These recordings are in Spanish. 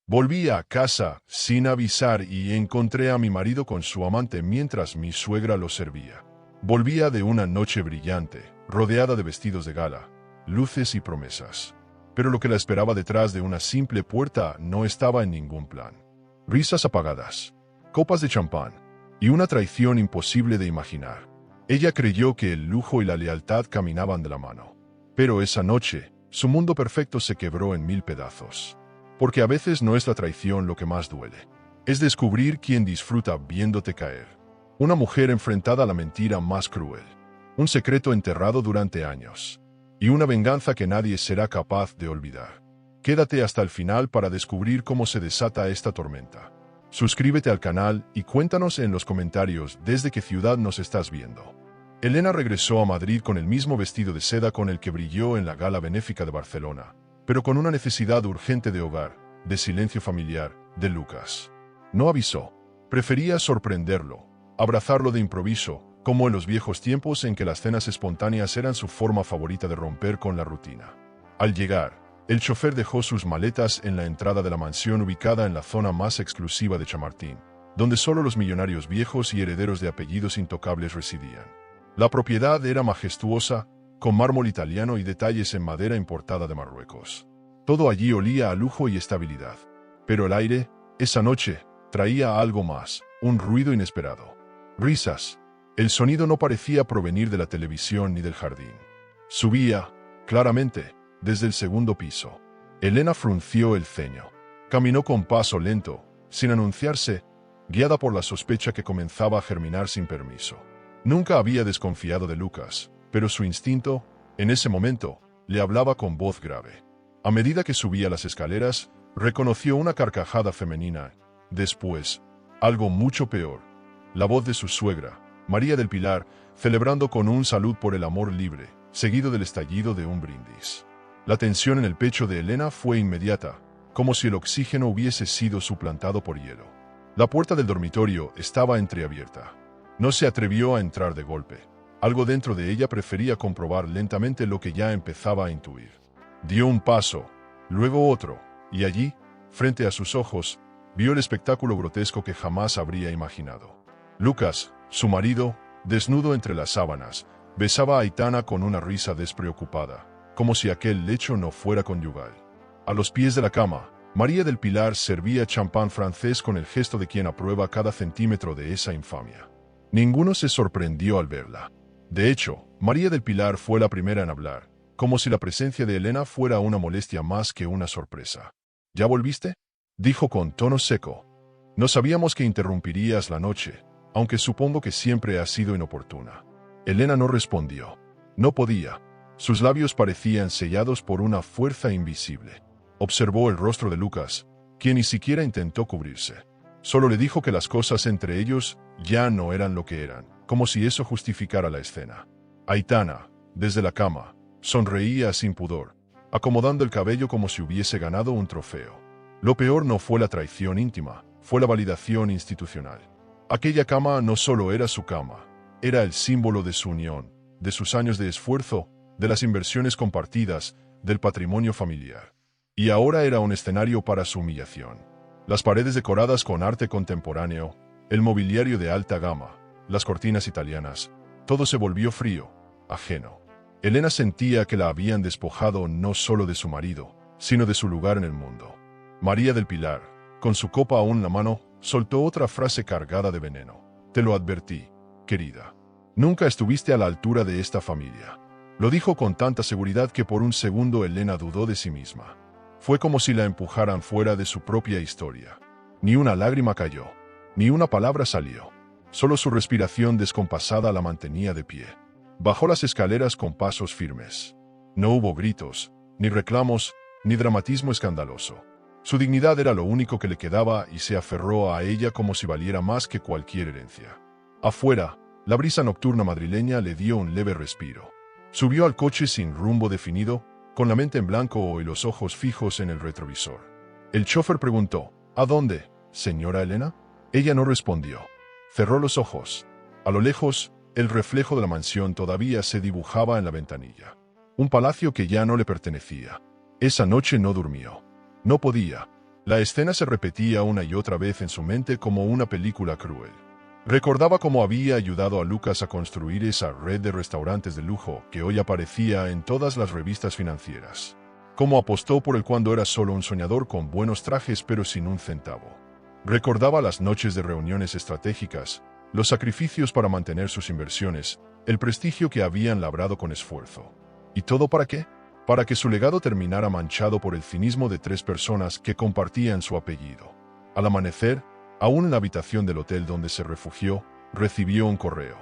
Volví a casa sin avisar y encontré a mi marido con su amante mientras mi suegra lo servía. Volvía de una noche brillante, rodeada de vestidos de gala, luces y promesas. Pero lo que la esperaba detrás de una simple puerta no estaba en ningún plan. Risas apagadas, copas de champán y una traición imposible de imaginar. Ella creyó que el lujo y la lealtad caminaban de la mano. Pero esa noche, su mundo perfecto se quebró en 1000 pedazos. Porque a veces no es la traición lo que más duele. Es descubrir quién disfruta viéndote caer. Una mujer enfrentada a la mentira más cruel. Un secreto enterrado durante años. Y una venganza que nadie será capaz de olvidar. Quédate hasta el final para descubrir cómo se desata esta tormenta. Suscríbete al canal y cuéntanos en los comentarios desde qué ciudad nos estás viendo. Elena regresó a Madrid con el mismo vestido de seda con el que brilló en la gala benéfica de Barcelona, pero con una necesidad urgente de hogar, de silencio familiar, de Lucas. No avisó. Prefería sorprenderlo, abrazarlo de improviso, como en los viejos tiempos en que las cenas espontáneas eran su forma favorita de romper con la rutina. Al llegar, el chofer dejó sus maletas en la entrada de la mansión ubicada en la zona más exclusiva de Chamartín, donde solo los millonarios viejos y herederos de apellidos intocables residían. La propiedad era majestuosa, con mármol italiano y detalles en madera importada de Marruecos. Todo allí olía a lujo y estabilidad. Pero el aire, esa noche, traía algo más, un ruido inesperado. Risas. El sonido no parecía provenir de la televisión ni del jardín. Subía, claramente, desde el segundo piso. Elena frunció el ceño. Caminó con paso lento, sin anunciarse, guiada por la sospecha que comenzaba a germinar sin permiso. Nunca había desconfiado de Lucas, pero su instinto, en ese momento, le hablaba con voz grave. A medida que subía las escaleras, reconoció una carcajada femenina. Después, algo mucho peor. La voz de su suegra, María del Pilar, celebrando con un salud por el amor libre, seguido del estallido de un brindis. La tensión en el pecho de Elena fue inmediata, como si el oxígeno hubiese sido suplantado por hielo. La puerta del dormitorio estaba entreabierta. No se atrevió a entrar de golpe. Algo dentro de ella prefería comprobar lentamente lo que ya empezaba a intuir. Dio un paso, luego otro, y allí, frente a sus ojos, vio el espectáculo grotesco que jamás habría imaginado. Lucas, su marido, desnudo entre las sábanas, besaba a Aitana con una risa despreocupada, como si aquel lecho no fuera conyugal. A los pies de la cama, María del Pilar servía champán francés con el gesto de quien aprueba cada centímetro de esa infamia. Ninguno se sorprendió al verla. De hecho, María del Pilar fue la primera en hablar, como si la presencia de Elena fuera una molestia más que una sorpresa. ¿Ya volviste?, dijo con tono seco. No sabíamos que interrumpirías la noche, aunque supongo que siempre ha sido inoportuna. Elena no respondió. No podía. Sus labios parecían sellados por una fuerza invisible. Observó el rostro de Lucas, quien ni siquiera intentó cubrirse. Solo le dijo que las cosas entre ellos ya no eran lo que eran, como si eso justificara la escena. Aitana, desde la cama, sonreía sin pudor, acomodando el cabello como si hubiese ganado un trofeo. Lo peor no fue la traición íntima, fue la validación institucional. Aquella cama no solo era su cama, era el símbolo de su unión, de sus años de esfuerzo, de las inversiones compartidas, del patrimonio familiar. Y ahora era un escenario para su humillación. Las paredes decoradas con arte contemporáneo, el mobiliario de alta gama, las cortinas italianas, todo se volvió frío, ajeno. Elena sentía que la habían despojado no solo de su marido, sino de su lugar en el mundo. María del Pilar, con su copa aún en la mano, soltó otra frase cargada de veneno. Te lo advertí, querida. Nunca estuviste a la altura de esta familia. Lo dijo con tanta seguridad que por un segundo Elena dudó de sí misma. Fue como si la empujaran fuera de su propia historia. Ni una lágrima cayó, ni una palabra salió. Solo su respiración descompasada la mantenía de pie. Bajó las escaleras con pasos firmes. No hubo gritos, ni reclamos, ni dramatismo escandaloso. Su dignidad era lo único que le quedaba y se aferró a ella como si valiera más que cualquier herencia. Afuera, la brisa nocturna madrileña le dio un leve respiro. Subió al coche sin rumbo definido, con la mente en blanco y los ojos fijos en el retrovisor. El chofer preguntó, ¿A dónde, señora Elena? Ella no respondió. Cerró los ojos. A lo lejos, el reflejo de la mansión todavía se dibujaba en la ventanilla. Un palacio que ya no le pertenecía. Esa noche no durmió. No podía. La escena se repetía una y otra vez en su mente como una película cruel. Recordaba cómo había ayudado a Lucas a construir esa red de restaurantes de lujo que hoy aparecía en todas las revistas financieras. Cómo apostó por él cuando era solo un soñador con buenos trajes pero sin un centavo. Recordaba las noches de reuniones estratégicas, los sacrificios para mantener sus inversiones, el prestigio que habían labrado con esfuerzo. ¿Y todo para qué? Para que su legado terminara manchado por el cinismo de 3 personas que compartían su apellido. Al amanecer, aún en la habitación del hotel donde se refugió, recibió un correo.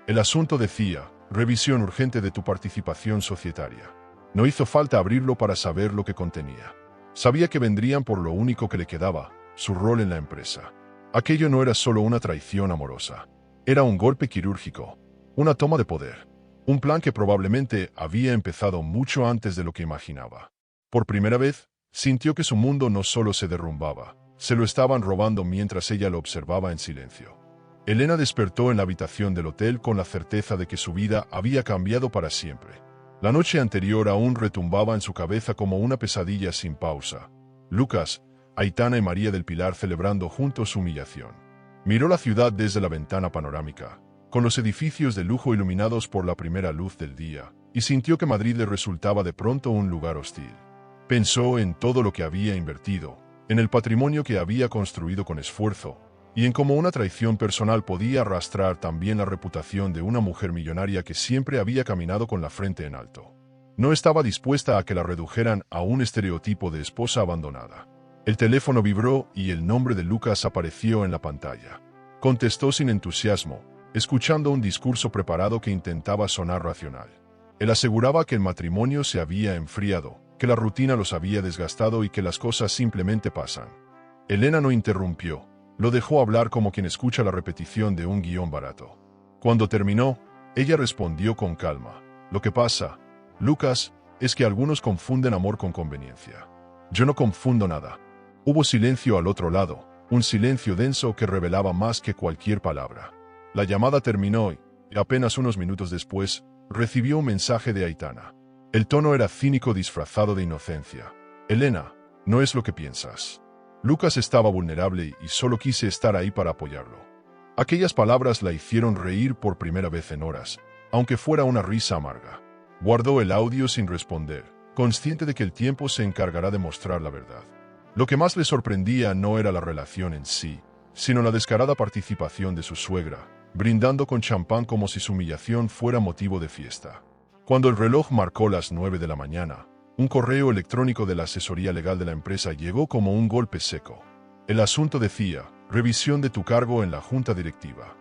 El asunto decía: revisión urgente de tu participación societaria. No hizo falta abrirlo para saber lo que contenía. Sabía que vendrían por lo único que le quedaba, su rol en la empresa. Aquello no era solo una traición amorosa. Era un golpe quirúrgico, una toma de poder. Un plan que probablemente había empezado mucho antes de lo que imaginaba. Por primera vez, sintió que su mundo no solo se derrumbaba, se lo estaban robando mientras ella lo observaba en silencio. Elena despertó en la habitación del hotel con la certeza de que su vida había cambiado para siempre. La noche anterior aún retumbaba en su cabeza como una pesadilla sin pausa. Lucas, Aitana y María del Pilar celebrando juntos su humillación. Miró la ciudad desde la ventana panorámica, con los edificios de lujo iluminados por la primera luz del día, y sintió que Madrid le resultaba de pronto un lugar hostil. Pensó en todo lo que había invertido, en el patrimonio que había construido con esfuerzo, y en cómo una traición personal podía arrastrar también la reputación de una mujer millonaria que siempre había caminado con la frente en alto. No estaba dispuesta a que la redujeran a un estereotipo de esposa abandonada. El teléfono vibró y el nombre de Lucas apareció en la pantalla. Contestó sin entusiasmo, escuchando un discurso preparado que intentaba sonar racional. Él aseguraba que el matrimonio se había enfriado, que la rutina los había desgastado y que las cosas simplemente pasan. Elena no interrumpió, lo dejó hablar como quien escucha la repetición de un guión barato. Cuando terminó, ella respondió con calma: lo que pasa, Lucas, es que algunos confunden amor con conveniencia. Yo no confundo nada. Hubo silencio al otro lado, un silencio denso que revelaba más que cualquier palabra. La llamada terminó y, apenas unos minutos después, recibió un mensaje de Aitana. El tono era cínico disfrazado de inocencia. Elena, no es lo que piensas. Lucas estaba vulnerable y solo quise estar ahí para apoyarlo. Aquellas palabras la hicieron reír por primera vez en horas, aunque fuera una risa amarga. Guardó el audio sin responder, consciente de que el tiempo se encargará de mostrar la verdad. Lo que más le sorprendía no era la relación en sí, sino la descarada participación de su suegra, brindando con champán como si su humillación fuera motivo de fiesta. Cuando el reloj marcó las 9 de la mañana, un correo electrónico de la asesoría legal de la empresa llegó como un golpe seco. El asunto decía: revisión de tu cargo en la junta directiva.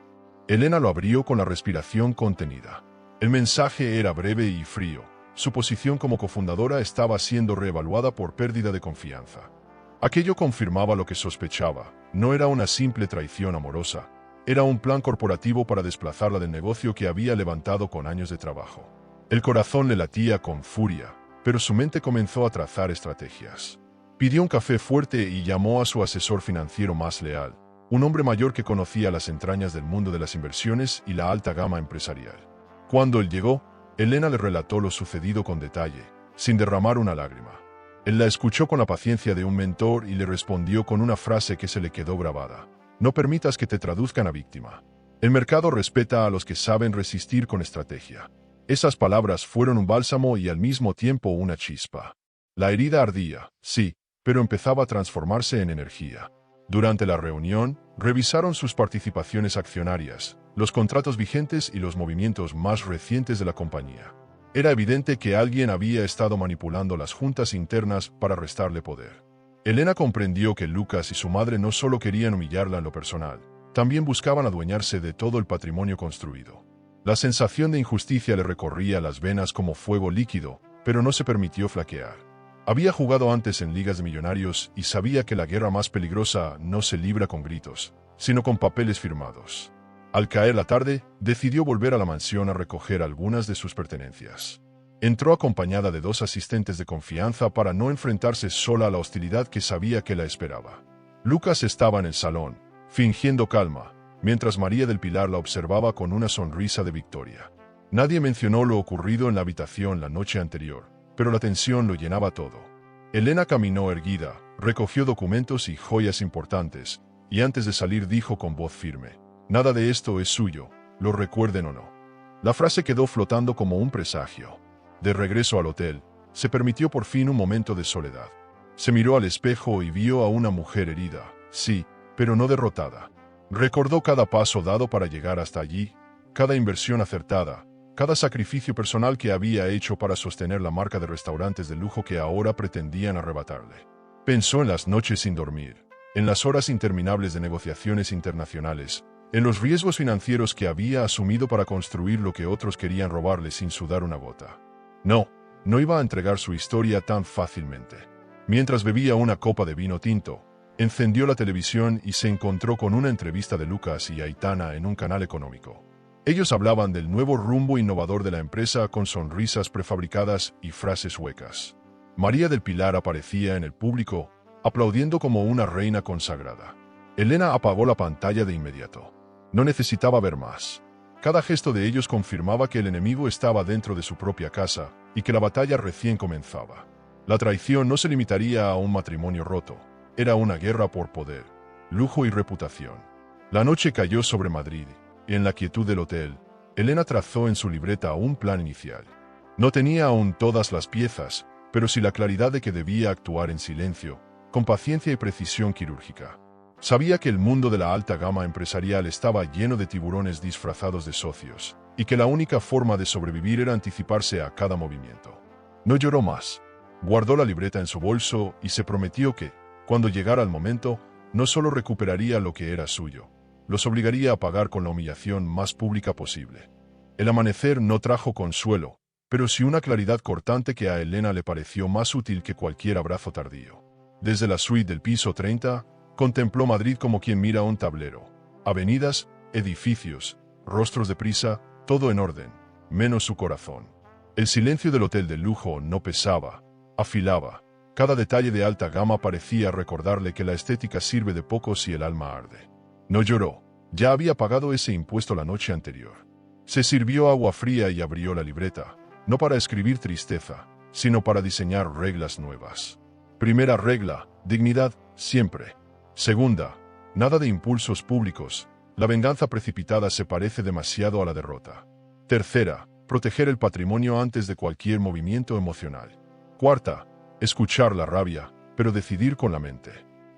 Elena lo abrió con la respiración contenida. El mensaje era breve y frío. Su posición como cofundadora estaba siendo reevaluada por pérdida de confianza. Aquello confirmaba lo que sospechaba. No era una simple traición amorosa. Era un plan corporativo para desplazarla del negocio que había levantado con años de trabajo. El corazón le latía con furia, pero su mente comenzó a trazar estrategias. Pidió un café fuerte y llamó a su asesor financiero más leal, un hombre mayor que conocía las entrañas del mundo de las inversiones y la alta gama empresarial. Cuando él llegó, Elena le relató lo sucedido con detalle, sin derramar una lágrima. Él la escuchó con la paciencia de un mentor y le respondió con una frase que se le quedó grabada: no permitas que te traduzcan a víctima. El mercado respeta a los que saben resistir con estrategia. Esas palabras fueron un bálsamo y al mismo tiempo una chispa. La herida ardía, sí, pero empezaba a transformarse en energía. Durante la reunión, revisaron sus participaciones accionarias, los contratos vigentes y los movimientos más recientes de la compañía. Era evidente que alguien había estado manipulando las juntas internas para restarle poder. Elena comprendió que Lucas y su madre no solo querían humillarla en lo personal, también buscaban adueñarse de todo el patrimonio construido. La sensación de injusticia le recorría las venas como fuego líquido, pero no se permitió flaquear. Había jugado antes en ligas de millonarios y sabía que la guerra más peligrosa no se libra con gritos, sino con papeles firmados. Al caer la tarde, decidió volver a la mansión a recoger algunas de sus pertenencias. Entró acompañada de 2 asistentes de confianza para no enfrentarse sola a la hostilidad que sabía que la esperaba. Lucas estaba en el salón, fingiendo calma, mientras María del Pilar la observaba con una sonrisa de victoria. Nadie mencionó lo ocurrido en la habitación la noche anterior, pero la tensión lo llenaba todo. Elena caminó erguida, recogió documentos y joyas importantes, y antes de salir dijo con voz firme: «Nada de esto es suyo, lo recuerden o no». La frase quedó flotando como un presagio. De regreso al hotel, se permitió por fin un momento de soledad. Se miró al espejo y vio a una mujer herida, sí, pero no derrotada. Recordó cada paso dado para llegar hasta allí, cada inversión acertada, cada sacrificio personal que había hecho para sostener la marca de restaurantes de lujo que ahora pretendían arrebatarle. Pensó en las noches sin dormir, en las horas interminables de negociaciones internacionales, en los riesgos financieros que había asumido para construir lo que otros querían robarle sin sudar una gota. No iba a entregar su historia tan fácilmente. Mientras bebía una copa de vino tinto, encendió la televisión y se encontró con una entrevista de Lucas y Aitana en un canal económico. Ellos hablaban del nuevo rumbo innovador de la empresa con sonrisas prefabricadas y frases huecas. María del Pilar aparecía en el público, aplaudiendo como una reina consagrada. Elena apagó la pantalla de inmediato. No necesitaba ver más. Cada gesto de ellos confirmaba que el enemigo estaba dentro de su propia casa y que la batalla recién comenzaba. La traición no se limitaría a un matrimonio roto. Era una guerra por poder, lujo y reputación. La noche cayó sobre Madrid, y en la quietud del hotel, Elena trazó en su libreta un plan inicial. No tenía aún todas las piezas, pero sí la claridad de que debía actuar en silencio, con paciencia y precisión quirúrgica. Sabía que el mundo de la alta gama empresarial estaba lleno de tiburones disfrazados de socios, y que la única forma de sobrevivir era anticiparse a cada movimiento. No lloró más. Guardó la libreta en su bolso y se prometió que, cuando llegara el momento, no solo recuperaría lo que era suyo, los obligaría a pagar con la humillación más pública posible. El amanecer no trajo consuelo, pero sí una claridad cortante que a Elena le pareció más útil que cualquier abrazo tardío. Desde la suite del piso 30, contempló Madrid como quien mira un tablero. Avenidas, edificios, rostros de prisa, todo en orden, menos su corazón. El silencio del hotel de lujo no pesaba, afilaba. Cada detalle de alta gama parecía recordarle que la estética sirve de poco si el alma arde. No lloró, ya había pagado ese impuesto la noche anterior. Se sirvió agua fría y abrió la libreta, no para escribir tristeza, sino para diseñar reglas nuevas. Primera regla: dignidad, siempre. Segunda: nada de impulsos públicos, la venganza precipitada se parece demasiado a la derrota. Tercera: proteger el patrimonio antes de cualquier movimiento emocional. Cuarta: escuchar la rabia, pero decidir con la mente.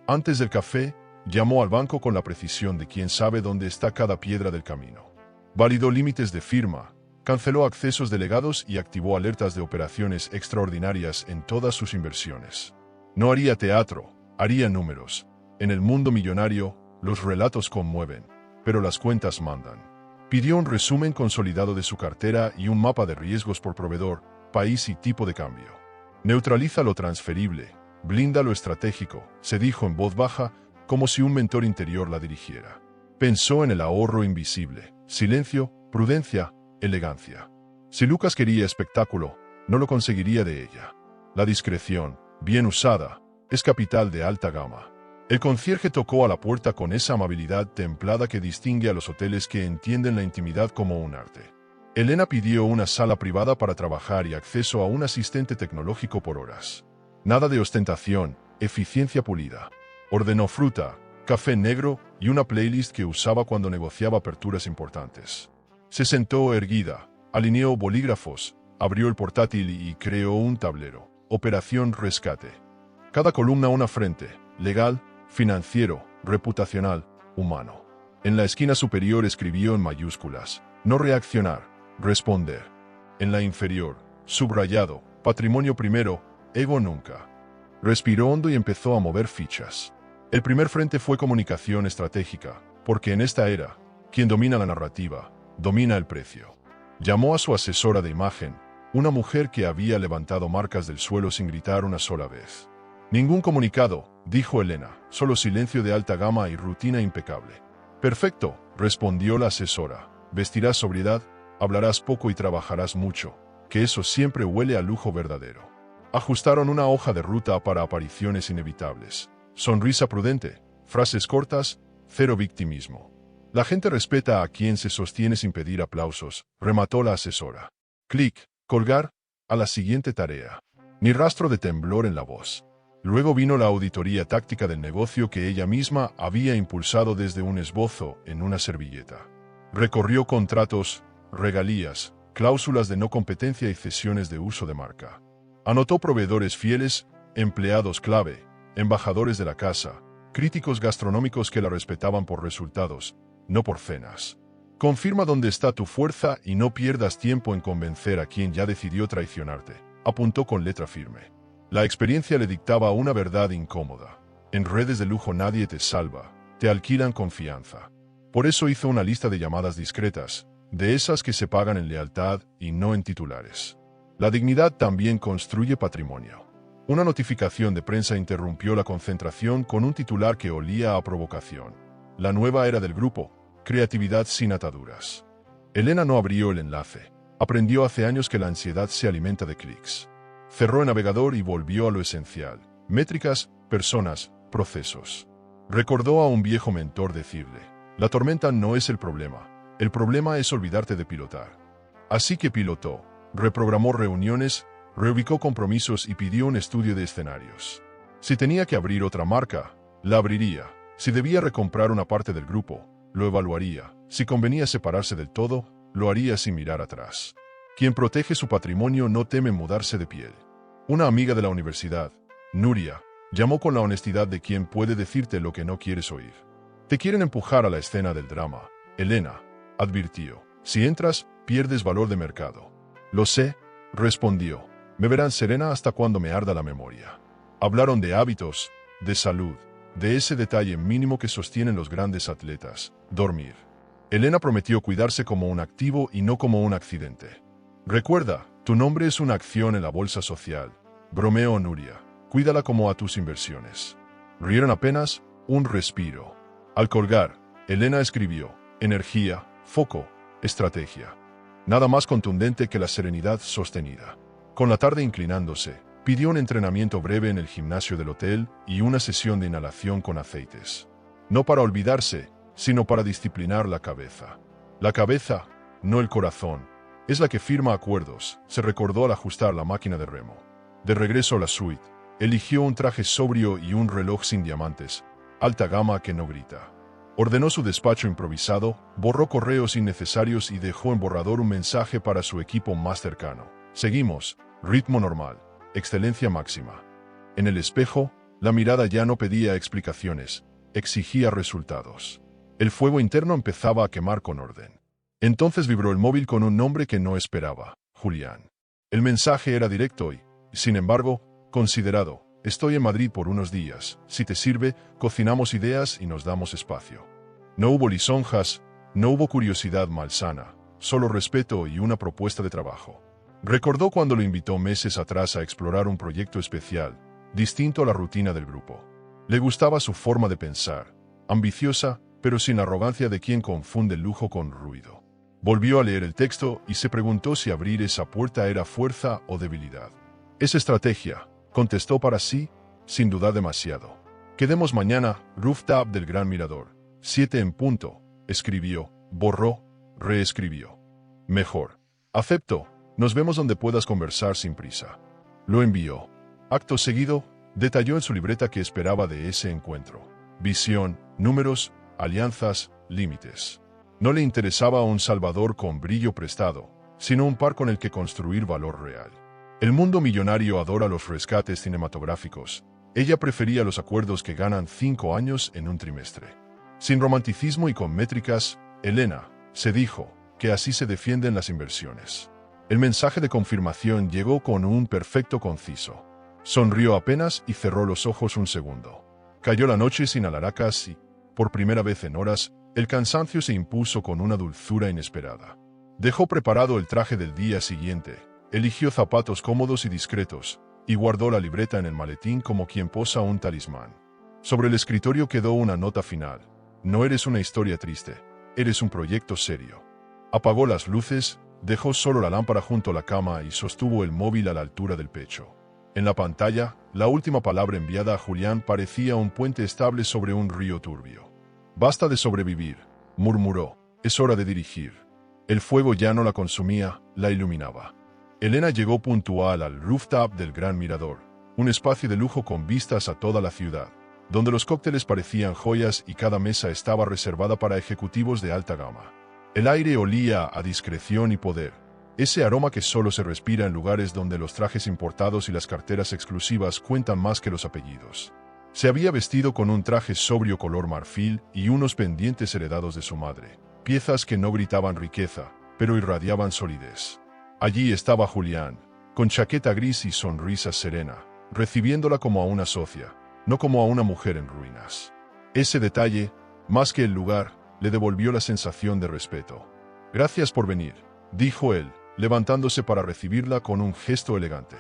Antes del café, llamó al banco con la precisión de quien sabe dónde está cada piedra del camino. Validó límites de firma, canceló accesos delegados y activó alertas de operaciones extraordinarias en todas sus inversiones. No haría teatro, haría números. En el mundo millonario, los relatos conmueven, pero las cuentas mandan. Pidió un resumen consolidado de su cartera y un mapa de riesgos por proveedor, país y tipo de cambio. Neutraliza lo transferible, blinda lo estratégico, se dijo en voz baja, como si un mentor interior la dirigiera. Pensó en el ahorro invisible, silencio, prudencia, elegancia. Si Lucas quería espectáculo, no lo conseguiría de ella. La discreción, bien usada, es capital de alta gama. El concierge tocó a la puerta con esa amabilidad templada que distingue a los hoteles que entienden la intimidad como un arte. Elena pidió una sala privada para trabajar y acceso a un asistente tecnológico por horas. Nada de ostentación, eficiencia pulida. Ordenó fruta, café negro y una playlist que usaba cuando negociaba aperturas importantes. Se sentó erguida, alineó bolígrafos, abrió el portátil y creó un tablero. Operación Rescate. Cada columna una frente: legal, financiero, reputacional, humano. En la esquina superior escribió en mayúsculas: no reaccionar, responder. En la inferior, subrayado: patrimonio primero, ego nunca. Respiró hondo y empezó a mover fichas. El primer frente fue comunicación estratégica, porque en esta era, quien domina la narrativa, domina el precio. Llamó a su asesora de imagen, una mujer que había levantado marcas del suelo sin gritar una sola vez. Ningún comunicado, dijo Elena, solo silencio de alta gama y rutina impecable. Perfecto, respondió la asesora. Vestirás sobriedad, hablarás poco y trabajarás mucho, que eso siempre huele a lujo verdadero. Ajustaron una hoja de ruta para apariciones inevitables. Sonrisa prudente, frases cortas, cero victimismo. La gente respeta a quien se sostiene sin pedir aplausos, remató la asesora. Clic, colgar, a la siguiente tarea. Ni rastro de temblor en la voz. Luego vino la auditoría táctica del negocio que ella misma había impulsado desde un esbozo en una servilleta. Recorrió contratos, regalías, cláusulas de no competencia y cesiones de uso de marca. Anotó proveedores fieles, empleados clave, embajadores de la casa, críticos gastronómicos que la respetaban por resultados, no por cenas. Confirma dónde está tu fuerza y no pierdas tiempo en convencer a quien ya decidió traicionarte, apuntó con letra firme. La experiencia le dictaba una verdad incómoda. En redes de lujo nadie te salva, te alquilan confianza. Por eso hizo una lista de llamadas discretas, de esas que se pagan en lealtad y no en titulares. La dignidad también construye patrimonio. Una notificación de prensa interrumpió la concentración con un titular que olía a provocación. La nueva era del grupo, creatividad sin ataduras. Elena no abrió el enlace. Aprendió hace años que la ansiedad se alimenta de clics. Cerró el navegador y volvió a lo esencial. Métricas, personas, procesos. Recordó a un viejo mentor decirle, la tormenta no es el problema es olvidarte de pilotar. Así que pilotó, reprogramó reuniones, reubicó compromisos y pidió un estudio de escenarios. Si tenía que abrir otra marca, la abriría. Si debía recomprar una parte del grupo, lo evaluaría. Si convenía separarse del todo, lo haría sin mirar atrás. Quien protege su patrimonio no teme mudarse de piel. Una amiga de la universidad, Nuria, llamó con la honestidad de quien puede decirte lo que no quieres oír. Te quieren empujar a la escena del drama, Elena, advirtió. Si entras, pierdes valor de mercado. Lo sé, respondió. Me verán serena hasta cuando me arda la memoria. Hablaron de hábitos, de salud, de ese detalle mínimo que sostienen los grandes atletas, dormir. Elena prometió cuidarse como un activo y no como un accidente. Recuerda, tu nombre es una acción en la bolsa social. Bromeó Nuria. Cuídala como a tus inversiones. Rieron apenas, un respiro. Al colgar, Elena escribió, energía, foco, estrategia. Nada más contundente que la serenidad sostenida. Con la tarde inclinándose, pidió un entrenamiento breve en el gimnasio del hotel y una sesión de inhalación con aceites. No para olvidarse, sino para disciplinar la cabeza. La cabeza, no el corazón, es la que firma acuerdos, se recordó al ajustar la máquina de remo. De regreso a la suite, eligió un traje sobrio y un reloj sin diamantes, alta gama que no grita. Ordenó su despacho improvisado, borró correos innecesarios y dejó en borrador un mensaje para su equipo más cercano. Seguimos, ritmo normal, excelencia máxima. En el espejo, la mirada ya no pedía explicaciones, exigía resultados. El fuego interno empezaba a quemar con orden. Entonces vibró el móvil con un nombre que no esperaba, Julián. El mensaje era directo y, sin embargo, considerado. Estoy en Madrid por unos días. Si te sirve, cocinamos ideas y nos damos espacio. No hubo lisonjas, no hubo curiosidad malsana, solo respeto y una propuesta de trabajo. Recordó cuando lo invitó meses atrás a explorar un proyecto especial, distinto a la rutina del grupo. Le gustaba su forma de pensar, ambiciosa, pero sin la arrogancia de quien confunde lujo con ruido. Volvió a leer el texto y se preguntó si abrir esa puerta era fuerza o debilidad. Es estrategia, contestó para sí, sin dudar demasiado. Quedemos mañana, rooftop del Gran Mirador. 7 en punto, escribió, borró, reescribió. Mejor. Acepto, nos vemos donde puedas conversar sin prisa. Lo envió. Acto seguido, detalló en su libreta qué esperaba de ese encuentro. Visión, números, alianzas, límites. No le interesaba un salvador con brillo prestado, sino un par con el que construir valor real. El mundo millonario adora los rescates cinematográficos. Ella prefería los acuerdos que ganan 5 años en un trimestre. Sin romanticismo y con métricas, Elena, se dijo, que así se defienden las inversiones. El mensaje de confirmación llegó con un perfecto conciso. Sonrió apenas y cerró los ojos un segundo. Cayó la noche sin alaracas y, por primera vez en horas, el cansancio se impuso con una dulzura inesperada. Dejó preparado el traje del día siguiente, eligió zapatos cómodos y discretos, y guardó la libreta en el maletín como quien posa un talismán. Sobre el escritorio quedó una nota final. No eres una historia triste, eres un proyecto serio. Apagó las luces, dejó solo la lámpara junto a la cama y sostuvo el móvil a la altura del pecho. En la pantalla, la última palabra enviada a Julián parecía un puente estable sobre un río turbio. Basta de sobrevivir, murmuró, es hora de dirigir. El fuego ya no la consumía, la iluminaba. Elena llegó puntual al rooftop del Gran Mirador, un espacio de lujo con vistas a toda la ciudad, donde los cócteles parecían joyas y cada mesa estaba reservada para ejecutivos de alta gama. El aire olía a discreción y poder, ese aroma que solo se respira en lugares donde los trajes importados y las carteras exclusivas cuentan más que los apellidos. Se había vestido con un traje sobrio color marfil y unos pendientes heredados de su madre, piezas que no gritaban riqueza, pero irradiaban solidez. Allí estaba Julián, con chaqueta gris y sonrisa serena, recibiéndola como a una socia, no como a una mujer en ruinas. Ese detalle, más que el lugar, le devolvió la sensación de respeto. «Gracias por venir», dijo él, levantándose para recibirla con un gesto elegante.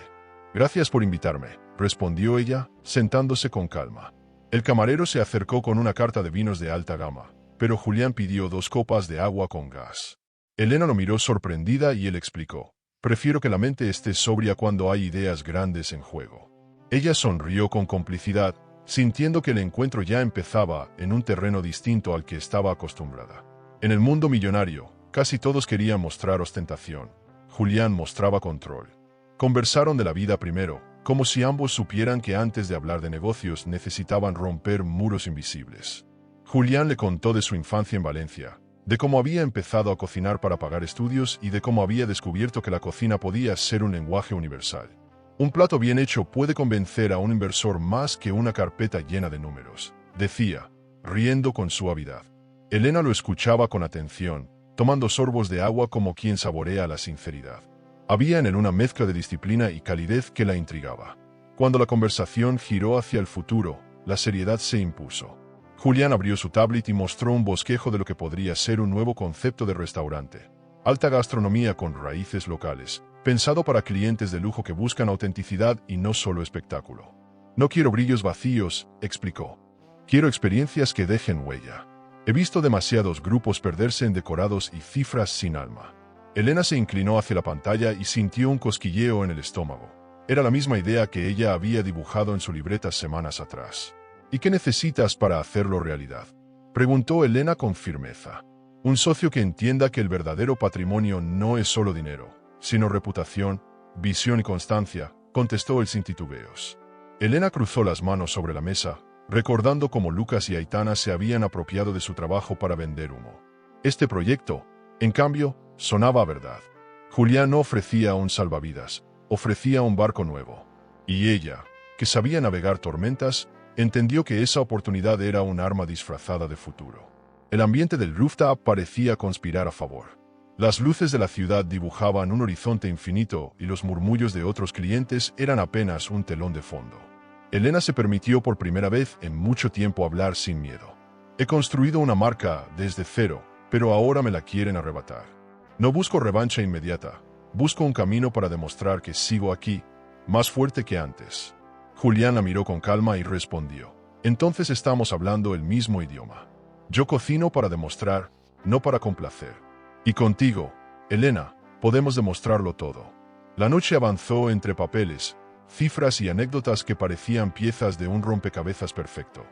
«Gracias por invitarme», respondió ella, sentándose con calma. El camarero se acercó con una carta de vinos de alta gama, pero Julián pidió 2 copas de agua con gas. Elena lo miró sorprendida y él explicó: «Prefiero que la mente esté sobria cuando hay ideas grandes en juego». Ella sonrió con complicidad, sintiendo que el encuentro ya empezaba en un terreno distinto al que estaba acostumbrada. En el mundo millonario, casi todos querían mostrar ostentación. Julián mostraba control. Conversaron de la vida primero, como si ambos supieran que antes de hablar de negocios necesitaban romper muros invisibles. Julián le contó de su infancia en Valencia, de cómo había empezado a cocinar para pagar estudios y de cómo había descubierto que la cocina podía ser un lenguaje universal. Un plato bien hecho puede convencer a un inversor más que una carpeta llena de números, decía, riendo con suavidad. Elena lo escuchaba con atención, tomando sorbos de agua como quien saborea la sinceridad. Había en él una mezcla de disciplina y calidez que la intrigaba. Cuando la conversación giró hacia el futuro, la seriedad se impuso. Julián abrió su tablet y mostró un bosquejo de lo que podría ser un nuevo concepto de restaurante. Alta gastronomía con raíces locales, pensado para clientes de lujo que buscan autenticidad y no solo espectáculo. «No quiero brillos vacíos», explicó. «Quiero experiencias que dejen huella. He visto demasiados grupos perderse en decorados y cifras sin alma». Elena se inclinó hacia la pantalla y sintió un cosquilleo en el estómago. Era la misma idea que ella había dibujado en su libreta semanas atrás. «¿Y qué necesitas para hacerlo realidad?», preguntó Elena con firmeza. «Un socio que entienda que el verdadero patrimonio no es solo dinero, sino reputación, visión y constancia», contestó él sin titubeos. Elena cruzó las manos sobre la mesa, recordando cómo Lucas y Aitana se habían apropiado de su trabajo para vender humo. Este proyecto, en cambio, sonaba a verdad. Julián no ofrecía un salvavidas, ofrecía un barco nuevo. Y ella, que sabía navegar tormentas, entendió que esa oportunidad era un arma disfrazada de futuro. El ambiente del rooftop parecía conspirar a favor. Las luces de la ciudad dibujaban un horizonte infinito y los murmullos de otros clientes eran apenas un telón de fondo. Elena se permitió por primera vez en mucho tiempo hablar sin miedo. «He construido una marca desde cero, pero ahora me la quieren arrebatar. No busco revancha inmediata, busco un camino para demostrar que sigo aquí, más fuerte que antes». Julián la miró con calma y respondió: «Entonces estamos hablando el mismo idioma. Yo cocino para demostrar, no para complacer. Y contigo, Elena, podemos demostrarlo todo». La noche avanzó entre papeles, cifras y anécdotas que parecían piezas de un rompecabezas perfecto.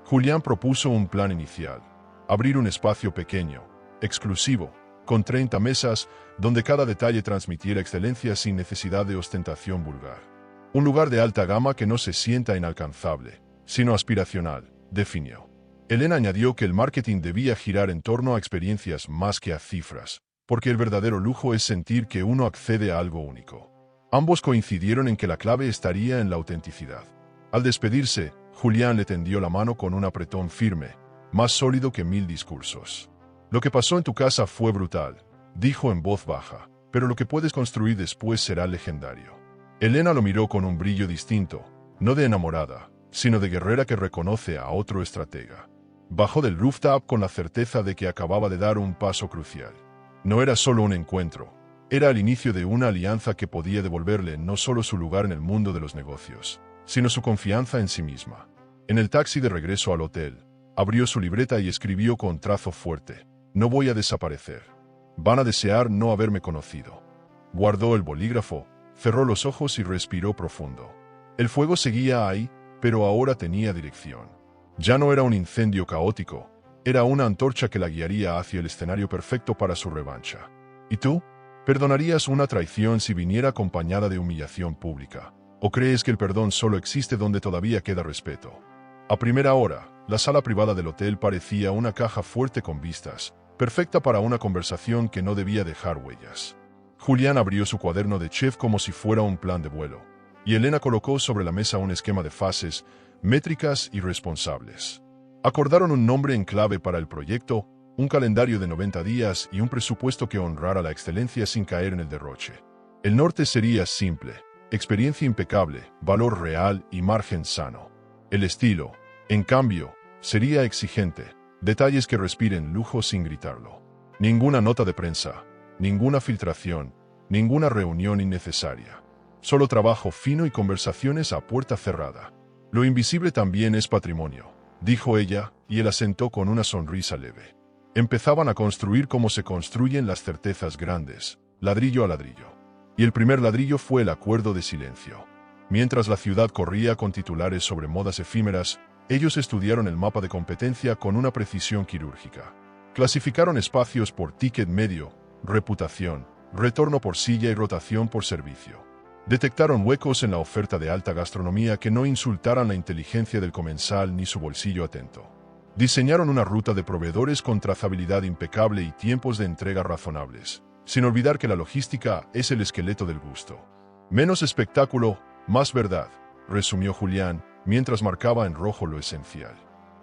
Julián propuso un plan inicial: abrir un espacio pequeño, exclusivo, con 30 mesas, donde cada detalle transmitiera excelencia sin necesidad de ostentación vulgar. Un lugar de alta gama que no se sienta inalcanzable, sino aspiracional, definió. Elena añadió que el marketing debía girar en torno a experiencias más que a cifras, porque el verdadero lujo es sentir que uno accede a algo único. Ambos coincidieron en que la clave estaría en la autenticidad. Al despedirse, Julián le tendió la mano con un apretón firme, más sólido que 1000 discursos. «Lo que pasó en tu casa fue brutal», dijo en voz baja, «pero lo que puedes construir después será legendario». Elena lo miró con un brillo distinto, no de enamorada, sino de guerrera que reconoce a otro estratega. Bajó del rooftop con la certeza de que acababa de dar un paso crucial. No era solo un encuentro, era el inicio de una alianza que podía devolverle no solo su lugar en el mundo de los negocios, sino su confianza en sí misma. En el taxi de regreso al hotel, abrió su libreta y escribió con trazo fuerte: «No voy a desaparecer. Van a desear no haberme conocido». Guardó el bolígrafo, cerró los ojos y respiró profundo. El fuego seguía ahí, pero ahora tenía dirección. Ya no era un incendio caótico, era una antorcha que la guiaría hacia el escenario perfecto para su revancha. ¿Y tú? ¿Perdonarías una traición si viniera acompañada de humillación pública? ¿O crees que el perdón solo existe donde todavía queda respeto? A primera hora, la sala privada del hotel parecía una caja fuerte con vistas, perfecta para una conversación que no debía dejar huellas. Julián abrió su cuaderno de chef como si fuera un plan de vuelo, y Elena colocó sobre la mesa un esquema de fases, métricas y responsables. Acordaron un nombre en clave para el proyecto, un calendario de 90 días y un presupuesto que honrara la excelencia sin caer en el derroche. El norte sería simple, experiencia impecable, valor real y margen sano. El estilo, en cambio, sería exigente, detalles que respiren lujo sin gritarlo. Ninguna nota de prensa, ninguna filtración, ninguna reunión innecesaria. Solo trabajo fino y conversaciones a puerta cerrada. Lo invisible también es patrimonio, dijo ella, y él asentó con una sonrisa leve. Empezaban a construir como se construyen las certezas grandes, ladrillo a ladrillo. Y el primer ladrillo fue el acuerdo de silencio. Mientras la ciudad corría con titulares sobre modas efímeras, ellos estudiaron el mapa de competencia con una precisión quirúrgica. Clasificaron espacios por ticket medio, reputación, retorno por silla y rotación por servicio. Detectaron huecos en la oferta de alta gastronomía que no insultaran la inteligencia del comensal ni su bolsillo atento. Diseñaron una ruta de proveedores con trazabilidad impecable y tiempos de entrega razonables, sin olvidar que la logística es el esqueleto del gusto. Menos espectáculo, más verdad, resumió Julián, mientras marcaba en rojo lo esencial.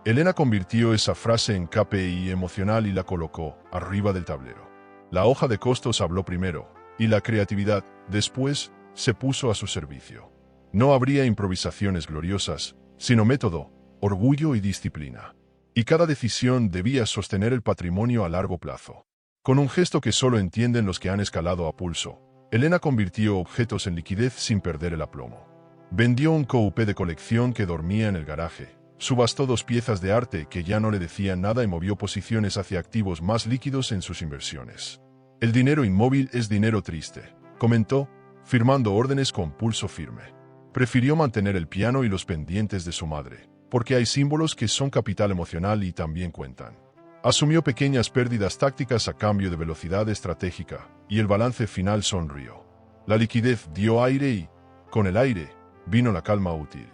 Elena convirtió esa frase en KPI emocional y la colocó arriba del tablero. La hoja de costos habló primero, y la creatividad, después, se puso a su servicio. No habría improvisaciones gloriosas, sino método, orgullo y disciplina. Y cada decisión debía sostener el patrimonio a largo plazo. Con un gesto que solo entienden los que han escalado a pulso, Elena convirtió objetos en liquidez sin perder el aplomo. Vendió un coupé de colección que dormía en el garaje, subastó 2 piezas de arte que ya no le decían nada y movió posiciones hacia activos más líquidos en sus inversiones. El dinero inmóvil es dinero triste, comentó, firmando órdenes con pulso firme. Prefirió mantener el piano y los pendientes de su madre, porque hay símbolos que son capital emocional y también cuentan. Asumió pequeñas pérdidas tácticas a cambio de velocidad estratégica, y el balance final sonrió. La liquidez dio aire y, con el aire, vino la calma útil.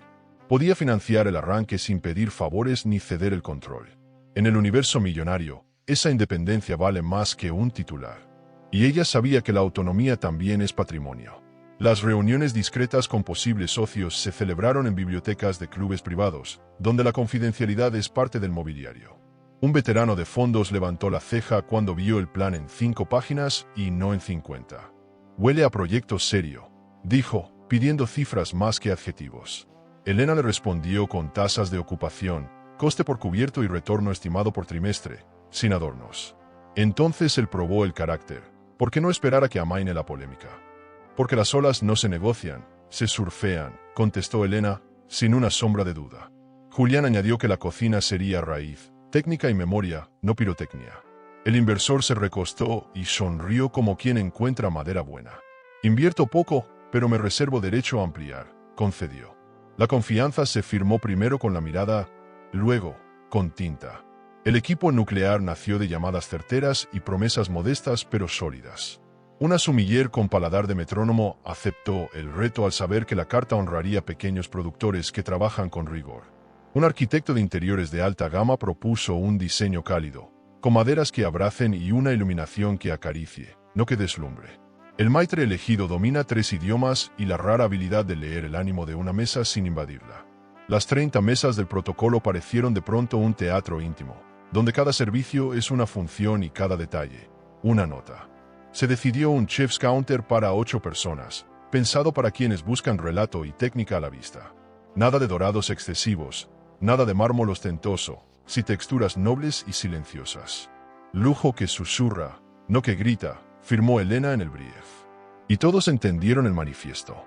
Podía financiar el arranque sin pedir favores ni ceder el control. En el universo millonario, esa independencia vale más que un titular. Y ella sabía que la autonomía también es patrimonio. Las reuniones discretas con posibles socios se celebraron en bibliotecas de clubes privados, donde la confidencialidad es parte del mobiliario. Un veterano de fondos levantó la ceja cuando vio el plan en 5 páginas y no en 50. Huele a proyecto serio, dijo, pidiendo cifras más que adjetivos. Elena le respondió con tasas de ocupación, coste por cubierto y retorno estimado por trimestre, sin adornos. Entonces él probó el carácter. ¿Por qué no esperar a que amaine la polémica? Porque las olas no se negocian, se surfean, contestó Elena, sin una sombra de duda. Julián añadió que la cocina sería raíz, técnica y memoria, no pirotecnia. El inversor se recostó y sonrió como quien encuentra madera buena. Invierto poco, pero me reservo derecho a ampliar, concedió. La confianza se firmó primero con la mirada, luego, con tinta. El equipo nuclear nació de llamadas certeras y promesas modestas pero sólidas. Una sumiller con paladar de metrónomo aceptó el reto al saber que la carta honraría a pequeños productores que trabajan con rigor. Un arquitecto de interiores de alta gama propuso un diseño cálido, con maderas que abracen y una iluminación que acaricie, no que deslumbre. El maitre elegido domina 3 idiomas y la rara habilidad de leer el ánimo de una mesa sin invadirla. Las 30 mesas del protocolo parecieron de pronto un teatro íntimo, donde cada servicio es una función y cada detalle, una nota. Se decidió un chef's counter para 8 personas, pensado para quienes buscan relato y técnica a la vista. Nada de dorados excesivos, nada de mármol ostentoso, sí texturas nobles y silenciosas. Lujo que susurra, no que grita, firmó Elena en el brief. Y todos entendieron el manifiesto.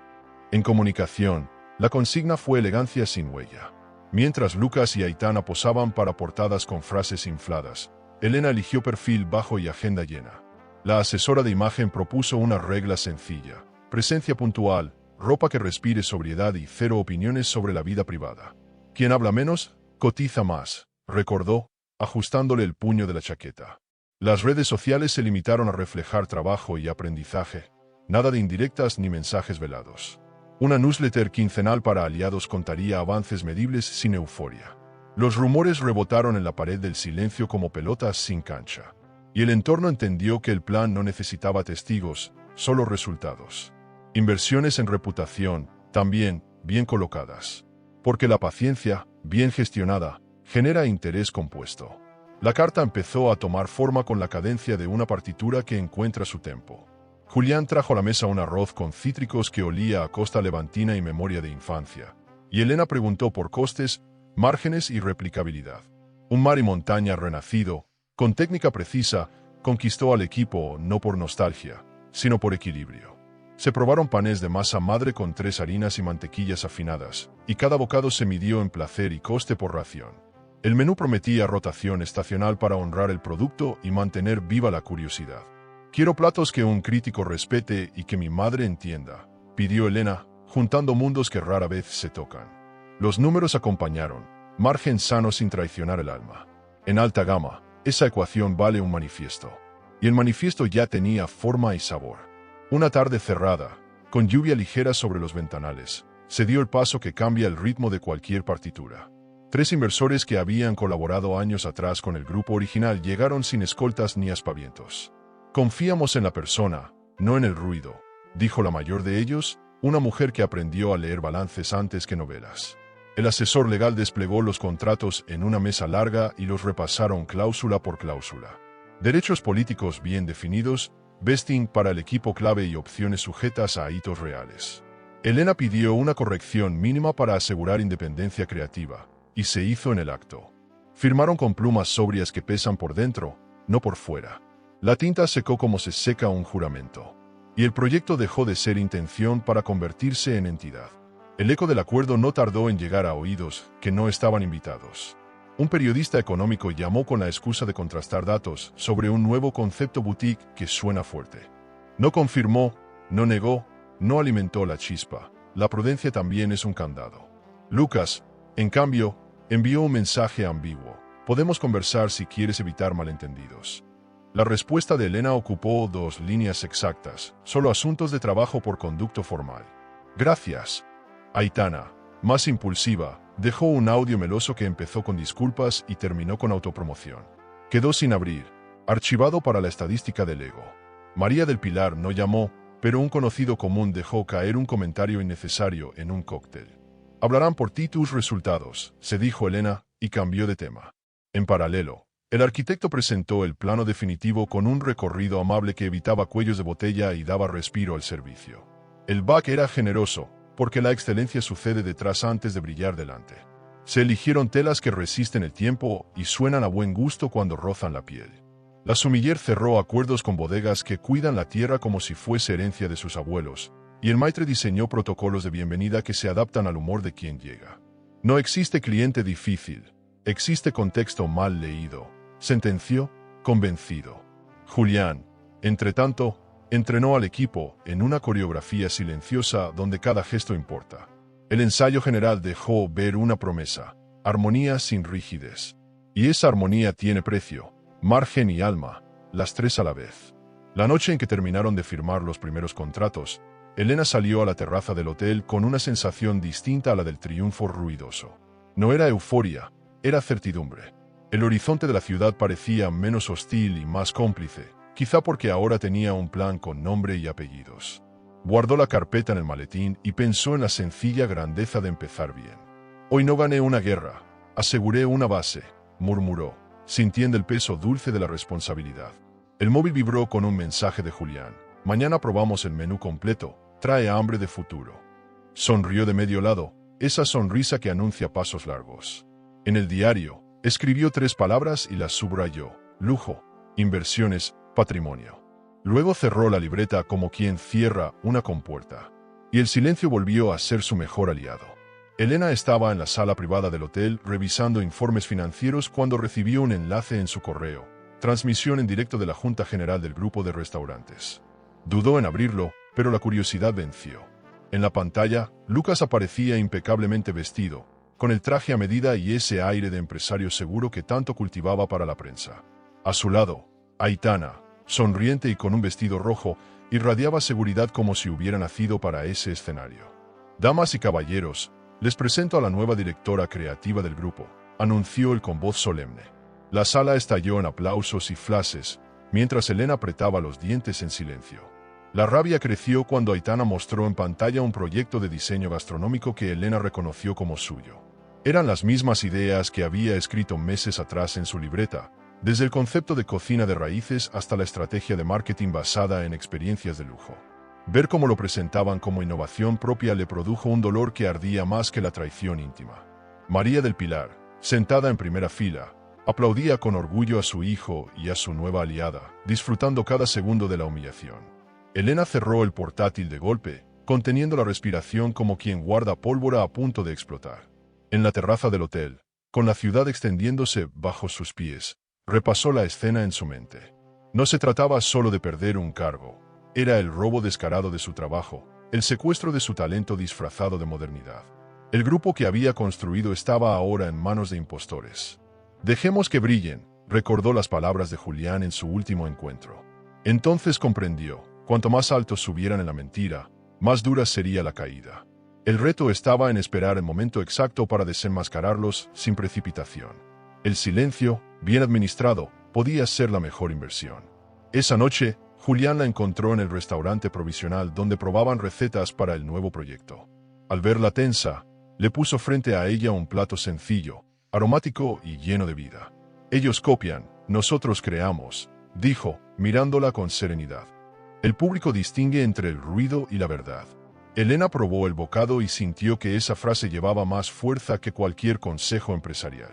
En comunicación, la consigna fue elegancia sin huella. Mientras Lucas y Aitana posaban para portadas con frases infladas, Elena eligió perfil bajo y agenda llena. La asesora de imagen propuso una regla sencilla: presencia puntual, ropa que respire sobriedad y 0 opiniones sobre la vida privada. Quien habla menos, cotiza más, recordó, ajustándole el puño de la chaqueta. Las redes sociales se limitaron a reflejar trabajo y aprendizaje, nada de indirectas ni mensajes velados. Una newsletter quincenal para aliados contaría avances medibles sin euforia. Los rumores rebotaron en la pared del silencio como pelotas sin cancha. Y el entorno entendió que el plan no necesitaba testigos, solo resultados. Inversiones en reputación, también bien colocadas. Porque la paciencia, bien gestionada, genera interés compuesto. La carta empezó a tomar forma con la cadencia de una partitura que encuentra su tempo. Julián trajo a la mesa un arroz con cítricos que olía a costa levantina y memoria de infancia. Y Elena preguntó por costes, márgenes y replicabilidad. Un mar y montaña renacido, con técnica precisa, conquistó al equipo no por nostalgia, sino por equilibrio. Se probaron panes de masa madre con 3 harinas y mantequillas afinadas, y cada bocado se midió en placer y coste por ración. El menú prometía rotación estacional para honrar el producto y mantener viva la curiosidad. «Quiero platos que un crítico respete y que mi madre entienda», pidió Elena, juntando mundos que rara vez se tocan. Los números acompañaron, margen sano sin traicionar el alma. En alta gama, esa ecuación vale un manifiesto. Y el manifiesto ya tenía forma y sabor. Una tarde cerrada, con lluvia ligera sobre los ventanales, se dio el paso que cambia el ritmo de cualquier partitura. 3 inversores que habían colaborado años atrás con el grupo original llegaron sin escoltas ni aspavientos. «Confiamos en la persona, no en el ruido», dijo la mayor de ellos, una mujer que aprendió a leer balances antes que novelas. El asesor legal desplegó los contratos en una mesa larga y los repasaron cláusula por cláusula. Derechos políticos bien definidos, vesting para el equipo clave y opciones sujetas a hitos reales. Elena pidió una corrección mínima para asegurar independencia creativa, y se hizo en el acto. Firmaron con plumas sobrias que pesan por dentro, no por fuera. La tinta secó como se seca un juramento. Y el proyecto dejó de ser intención para convertirse en entidad. El eco del acuerdo no tardó en llegar a oídos que no estaban invitados. Un periodista económico llamó con la excusa de contrastar datos sobre un nuevo concepto boutique que suena fuerte. No confirmó, no negó, no alimentó la chispa. La prudencia también es un candado. Lucas, en cambio, envió un mensaje ambiguo. «Podemos conversar si quieres evitar malentendidos». La respuesta de Elena ocupó 2 líneas exactas, solo asuntos de trabajo por conducto formal. «Gracias». Aitana, más impulsiva, dejó un audio meloso que empezó con disculpas y terminó con autopromoción. Quedó sin abrir, archivado para la estadística del ego. María del Pilar no llamó, pero un conocido común dejó caer un comentario innecesario en un cóctel. «Hablarán por ti tus resultados», se dijo Elena, y cambió de tema. En paralelo, el arquitecto presentó el plano definitivo con un recorrido amable que evitaba cuellos de botella y daba respiro al servicio. El back era generoso, porque la excelencia sucede detrás antes de brillar delante. Se eligieron telas que resisten el tiempo y suenan a buen gusto cuando rozan la piel. La sumiller cerró acuerdos con bodegas que cuidan la tierra como si fuese herencia de sus abuelos, y el maitre diseñó protocolos de bienvenida que se adaptan al humor de quien llega. «No existe cliente difícil, existe contexto mal leído», sentenció, convencido. Julián, entretanto, entrenó al equipo en una coreografía silenciosa donde cada gesto importa. El ensayo general dejó ver una promesa: armonía sin rigidez. Y esa armonía tiene precio, margen y alma, las 3 a la vez. La noche en que terminaron de firmar los primeros contratos, Elena salió a la terraza del hotel con una sensación distinta a la del triunfo ruidoso. No era euforia, era certidumbre. El horizonte de la ciudad parecía menos hostil y más cómplice, quizá porque ahora tenía un plan con nombre y apellidos. Guardó la carpeta en el maletín y pensó en la sencilla grandeza de empezar bien. «Hoy no gané una guerra, aseguré una base», murmuró, sintiendo el peso dulce de la responsabilidad. El móvil vibró con un mensaje de Julián. «Mañana probamos el menú completo, trae hambre de futuro». Sonrió de medio lado, esa sonrisa que anuncia pasos largos. En el diario, escribió 3 palabras y las subrayó: lujo, inversiones, patrimonio. Luego cerró la libreta como quien cierra una compuerta. Y el silencio volvió a ser su mejor aliado. Elena estaba en la sala privada del hotel revisando informes financieros cuando recibió un enlace en su correo: transmisión en directo de la Junta General del Grupo de Restaurantes. Dudó en abrirlo, pero la curiosidad venció. En la pantalla, Lucas aparecía impecablemente vestido, con el traje a medida y ese aire de empresario seguro que tanto cultivaba para la prensa. A su lado, Aitana, sonriente y con un vestido rojo, irradiaba seguridad como si hubiera nacido para ese escenario. Damas y caballeros, les presento a la nueva directora creativa del grupo, anunció él con voz solemne. La sala estalló en aplausos y flashes, mientras Elena apretaba los dientes en silencio. La rabia creció cuando Aitana mostró en pantalla un proyecto de diseño gastronómico que Elena reconoció como suyo. Eran las mismas ideas que había escrito meses atrás en su libreta, desde el concepto de cocina de raíces hasta la estrategia de marketing basada en experiencias de lujo. Ver cómo lo presentaban como innovación propia le produjo un dolor que ardía más que la traición íntima. María del Pilar, sentada en primera fila, aplaudía con orgullo a su hijo y a su nueva aliada, disfrutando cada segundo de la humillación. Elena cerró el portátil de golpe, conteniendo la respiración como quien guarda pólvora a punto de explotar. En la terraza del hotel, con la ciudad extendiéndose bajo sus pies, repasó la escena en su mente. No se trataba solo de perder un cargo. Era el robo descarado de su trabajo, el secuestro de su talento disfrazado de modernidad. El grupo que había construido estaba ahora en manos de impostores. «Dejemos que brillen», recordó las palabras de Julián en su último encuentro. Entonces comprendió, cuanto más alto subieran en la mentira, más dura sería la caída. El reto estaba en esperar el momento exacto para desenmascararlos sin precipitación. El silencio, bien administrado, podía ser la mejor inversión. Esa noche, Julián la encontró en el restaurante provisional donde probaban recetas para el nuevo proyecto. Al verla tensa, le puso frente a ella un plato sencillo, aromático y lleno de vida. «Ellos copian, nosotros creamos», dijo, mirándola con serenidad. «El público distingue entre el ruido y la verdad». Elena probó el bocado y sintió que esa frase llevaba más fuerza que cualquier consejo empresarial.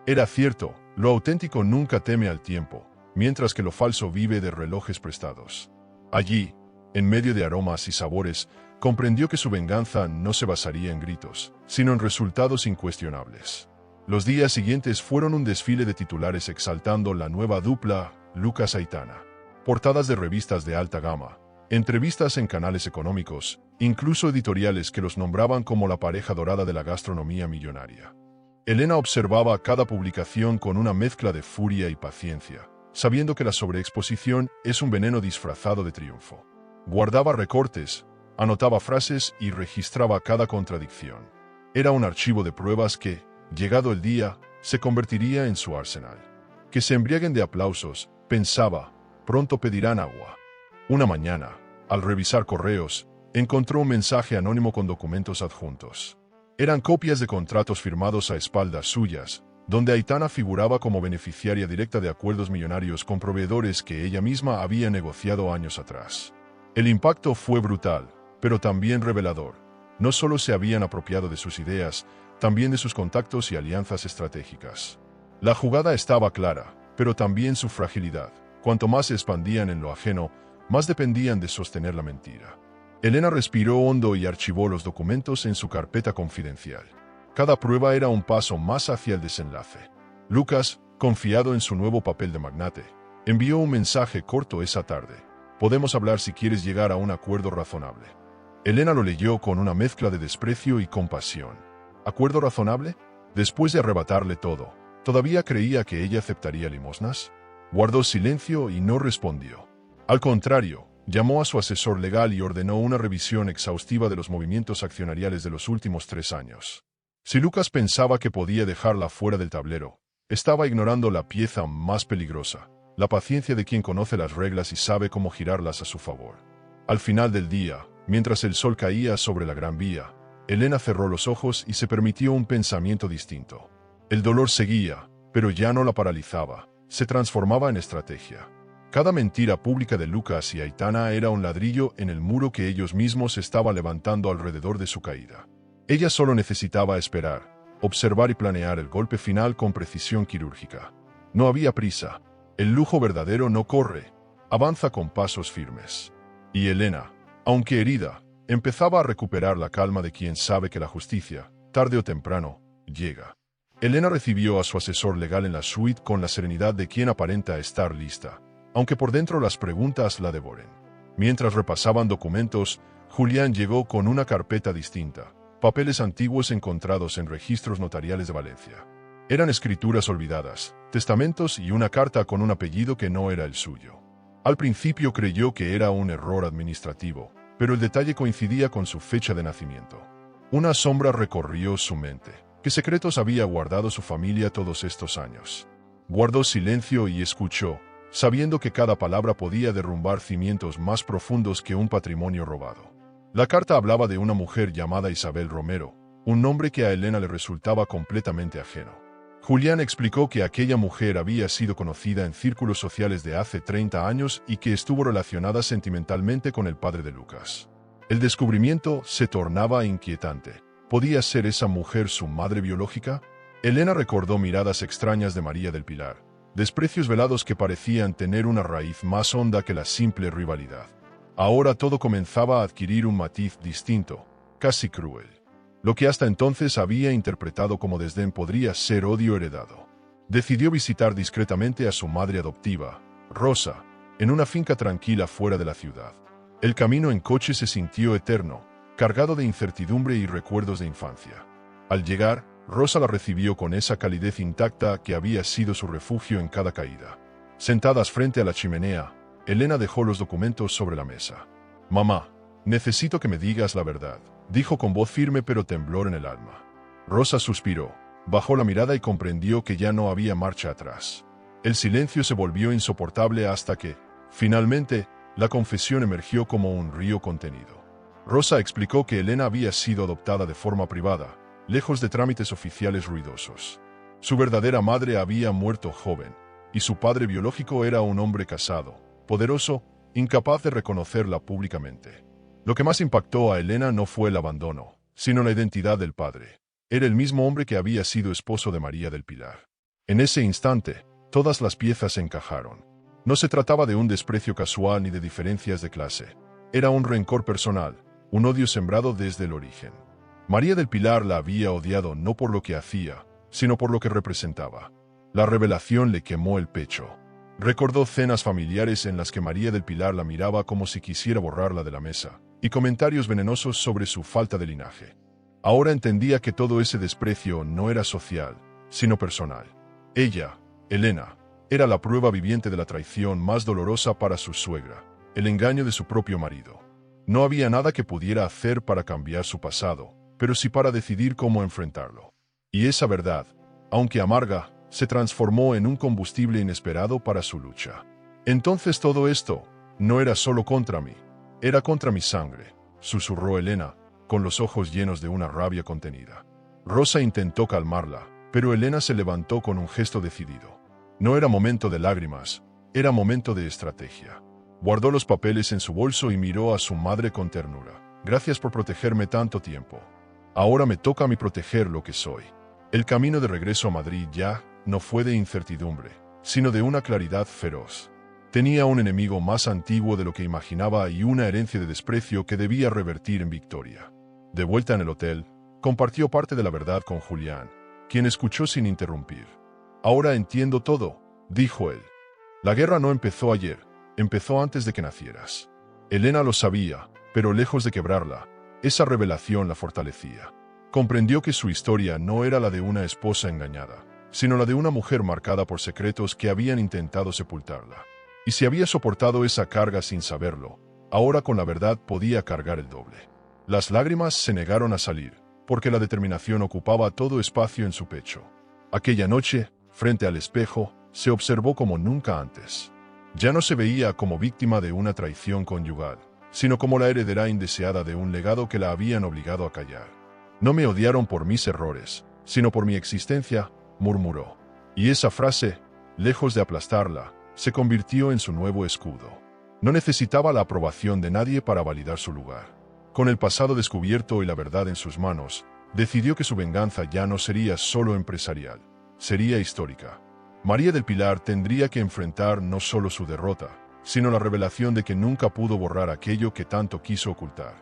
Era cierto, lo auténtico nunca teme al tiempo, mientras que lo falso vive de relojes prestados. Allí, en medio de aromas y sabores, comprendió que su venganza no se basaría en gritos, sino en resultados incuestionables. Los días siguientes fueron un desfile de titulares exaltando la nueva dupla, Lucas-Aitana. Portadas de revistas de alta gama, entrevistas en canales económicos, incluso editoriales que los nombraban como la pareja dorada de la gastronomía millonaria. Elena observaba cada publicación con una mezcla de furia y paciencia, sabiendo que la sobreexposición es un veneno disfrazado de triunfo. Guardaba recortes, anotaba frases y registraba cada contradicción. Era un archivo de pruebas que, llegado el día, se convertiría en su arsenal. Que se embriaguen de aplausos, pensaba, pronto pedirán agua. Una mañana, al revisar correos, encontró un mensaje anónimo con documentos adjuntos. Eran copias de contratos firmados a espaldas suyas, donde Aitana figuraba como beneficiaria directa de acuerdos millonarios con proveedores que ella misma había negociado años atrás. El impacto fue brutal, pero también revelador. No solo se habían apropiado de sus ideas, también de sus contactos y alianzas estratégicas. La jugada estaba clara, pero también su fragilidad. Cuanto más se expandían en lo ajeno, más dependían de sostener la mentira. Elena respiró hondo y archivó los documentos en su carpeta confidencial. Cada prueba era un paso más hacia el desenlace. Lucas, confiado en su nuevo papel de magnate, envió un mensaje corto esa tarde. «Podemos hablar si quieres llegar a un acuerdo razonable». Elena lo leyó con una mezcla de desprecio y compasión. ¿Acuerdo razonable? Después de arrebatarle todo, ¿todavía creía que ella aceptaría limosnas? Guardó silencio y no respondió. Al contrario, llamó a su asesor legal y ordenó una revisión exhaustiva de los movimientos accionariales de los últimos 3 años. Si Lucas pensaba que podía dejarla fuera del tablero, estaba ignorando la pieza más peligrosa, la paciencia de quien conoce las reglas y sabe cómo girarlas a su favor. Al final del día, mientras el sol caía sobre la Gran Vía, Elena cerró los ojos y se permitió un pensamiento distinto. El dolor seguía, pero ya no la paralizaba, se transformaba en estrategia. Cada mentira pública de Lucas y Aitana era un ladrillo en el muro que ellos mismos estaban levantando alrededor de su caída. Ella solo necesitaba esperar, observar y planear el golpe final con precisión quirúrgica. No había prisa. El lujo verdadero no corre, avanza con pasos firmes. Y Elena, aunque herida, empezaba a recuperar la calma de quien sabe que la justicia, tarde o temprano, llega. Elena recibió a su asesor legal en la suite con la serenidad de quien aparenta estar lista, aunque por dentro las preguntas la devoren. Mientras repasaban documentos, Julián llegó con una carpeta distinta, papeles antiguos encontrados en registros notariales de Valencia. Eran escrituras olvidadas, testamentos y una carta con un apellido que no era el suyo. Al principio creyó que era un error administrativo, pero el detalle coincidía con su fecha de nacimiento. Una sombra recorrió su mente. ¿Qué secretos había guardado su familia todos estos años? Guardó silencio y escuchó, sabiendo que cada palabra podía derrumbar cimientos más profundos que un patrimonio robado. La carta hablaba de una mujer llamada Isabel Romero, un nombre que a Elena le resultaba completamente ajeno. Julián explicó que aquella mujer había sido conocida en círculos sociales de hace 30 años y que estuvo relacionada sentimentalmente con el padre de Lucas. El descubrimiento se tornaba inquietante. ¿Podía ser esa mujer su madre biológica? Elena recordó miradas extrañas de María del Pilar, desprecios velados que parecían tener una raíz más honda que la simple rivalidad. Ahora todo comenzaba a adquirir un matiz distinto, casi cruel. Lo que hasta entonces había interpretado como desdén podría ser odio heredado. Decidió visitar discretamente a su madre adoptiva, Rosa, en una finca tranquila fuera de la ciudad. El camino en coche se sintió eterno, cargado de incertidumbre y recuerdos de infancia. Al llegar, Rosa la recibió con esa calidez intacta que había sido su refugio en cada caída. Sentadas frente a la chimenea, Elena dejó los documentos sobre la mesa. «Mamá, necesito que me digas la verdad», dijo con voz firme pero temblor en el alma. Rosa suspiró, bajó la mirada y comprendió que ya no había marcha atrás. El silencio se volvió insoportable hasta que, finalmente, la confesión emergió como un río contenido. Rosa explicó que Elena había sido adoptada de forma privada, lejos de trámites oficiales ruidosos. Su verdadera madre había muerto joven, y su padre biológico era un hombre casado, poderoso, incapaz de reconocerla públicamente. Lo que más impactó a Elena no fue el abandono, sino la identidad del padre. Era el mismo hombre que había sido esposo de María del Pilar. En ese instante, todas las piezas encajaron. No se trataba de un desprecio casual ni de diferencias de clase. Era un rencor personal, un odio sembrado desde el origen. María del Pilar la había odiado no por lo que hacía, sino por lo que representaba. La revelación le quemó el pecho. Recordó cenas familiares en las que María del Pilar la miraba como si quisiera borrarla de la mesa, y comentarios venenosos sobre su falta de linaje. Ahora entendía que todo ese desprecio no era social, sino personal. Ella, Elena, era la prueba viviente de la traición más dolorosa para su suegra, el engaño de su propio marido. No había nada que pudiera hacer para cambiar su pasado, pero sí para decidir cómo enfrentarlo. Y esa verdad, aunque amarga, se transformó en un combustible inesperado para su lucha. Entonces todo esto no era solo contra mí, era contra mi sangre, susurró Elena, con los ojos llenos de una rabia contenida. Rosa intentó calmarla, pero Elena se levantó con un gesto decidido. No era momento de lágrimas, era momento de estrategia. Guardó los papeles en su bolso y miró a su madre con ternura. Gracias por protegerme tanto tiempo. Ahora me toca a mí proteger lo que soy. El camino de regreso a Madrid ya no fue de incertidumbre, sino de una claridad feroz. Tenía un enemigo más antiguo de lo que imaginaba y una herencia de desprecio que debía revertir en victoria. De vuelta en el hotel, compartió parte de la verdad con Julián, quien escuchó sin interrumpir. Ahora entiendo todo, dijo él. La guerra no empezó ayer, empezó antes de que nacieras. Elena lo sabía, pero lejos de quebrarla, esa revelación la fortalecía. Comprendió que su historia no era la de una esposa engañada, sino la de una mujer marcada por secretos que habían intentado sepultarla. Y si había soportado esa carga sin saberlo, ahora con la verdad podía cargar el doble. Las lágrimas se negaron a salir, porque la determinación ocupaba todo espacio en su pecho. Aquella noche, frente al espejo, se observó como nunca antes. Ya no se veía como víctima de una traición conyugal, sino como la heredera indeseada de un legado que la habían obligado a callar. No me odiaron por mis errores, sino por mi existencia, murmuró. Y esa frase, lejos de aplastarla, se convirtió en su nuevo escudo. No necesitaba la aprobación de nadie para validar su lugar. Con el pasado descubierto y la verdad en sus manos, decidió que su venganza ya no sería solo empresarial, sería histórica. María del Pilar tendría que enfrentar no solo su derrota, sino la revelación de que nunca pudo borrar aquello que tanto quiso ocultar.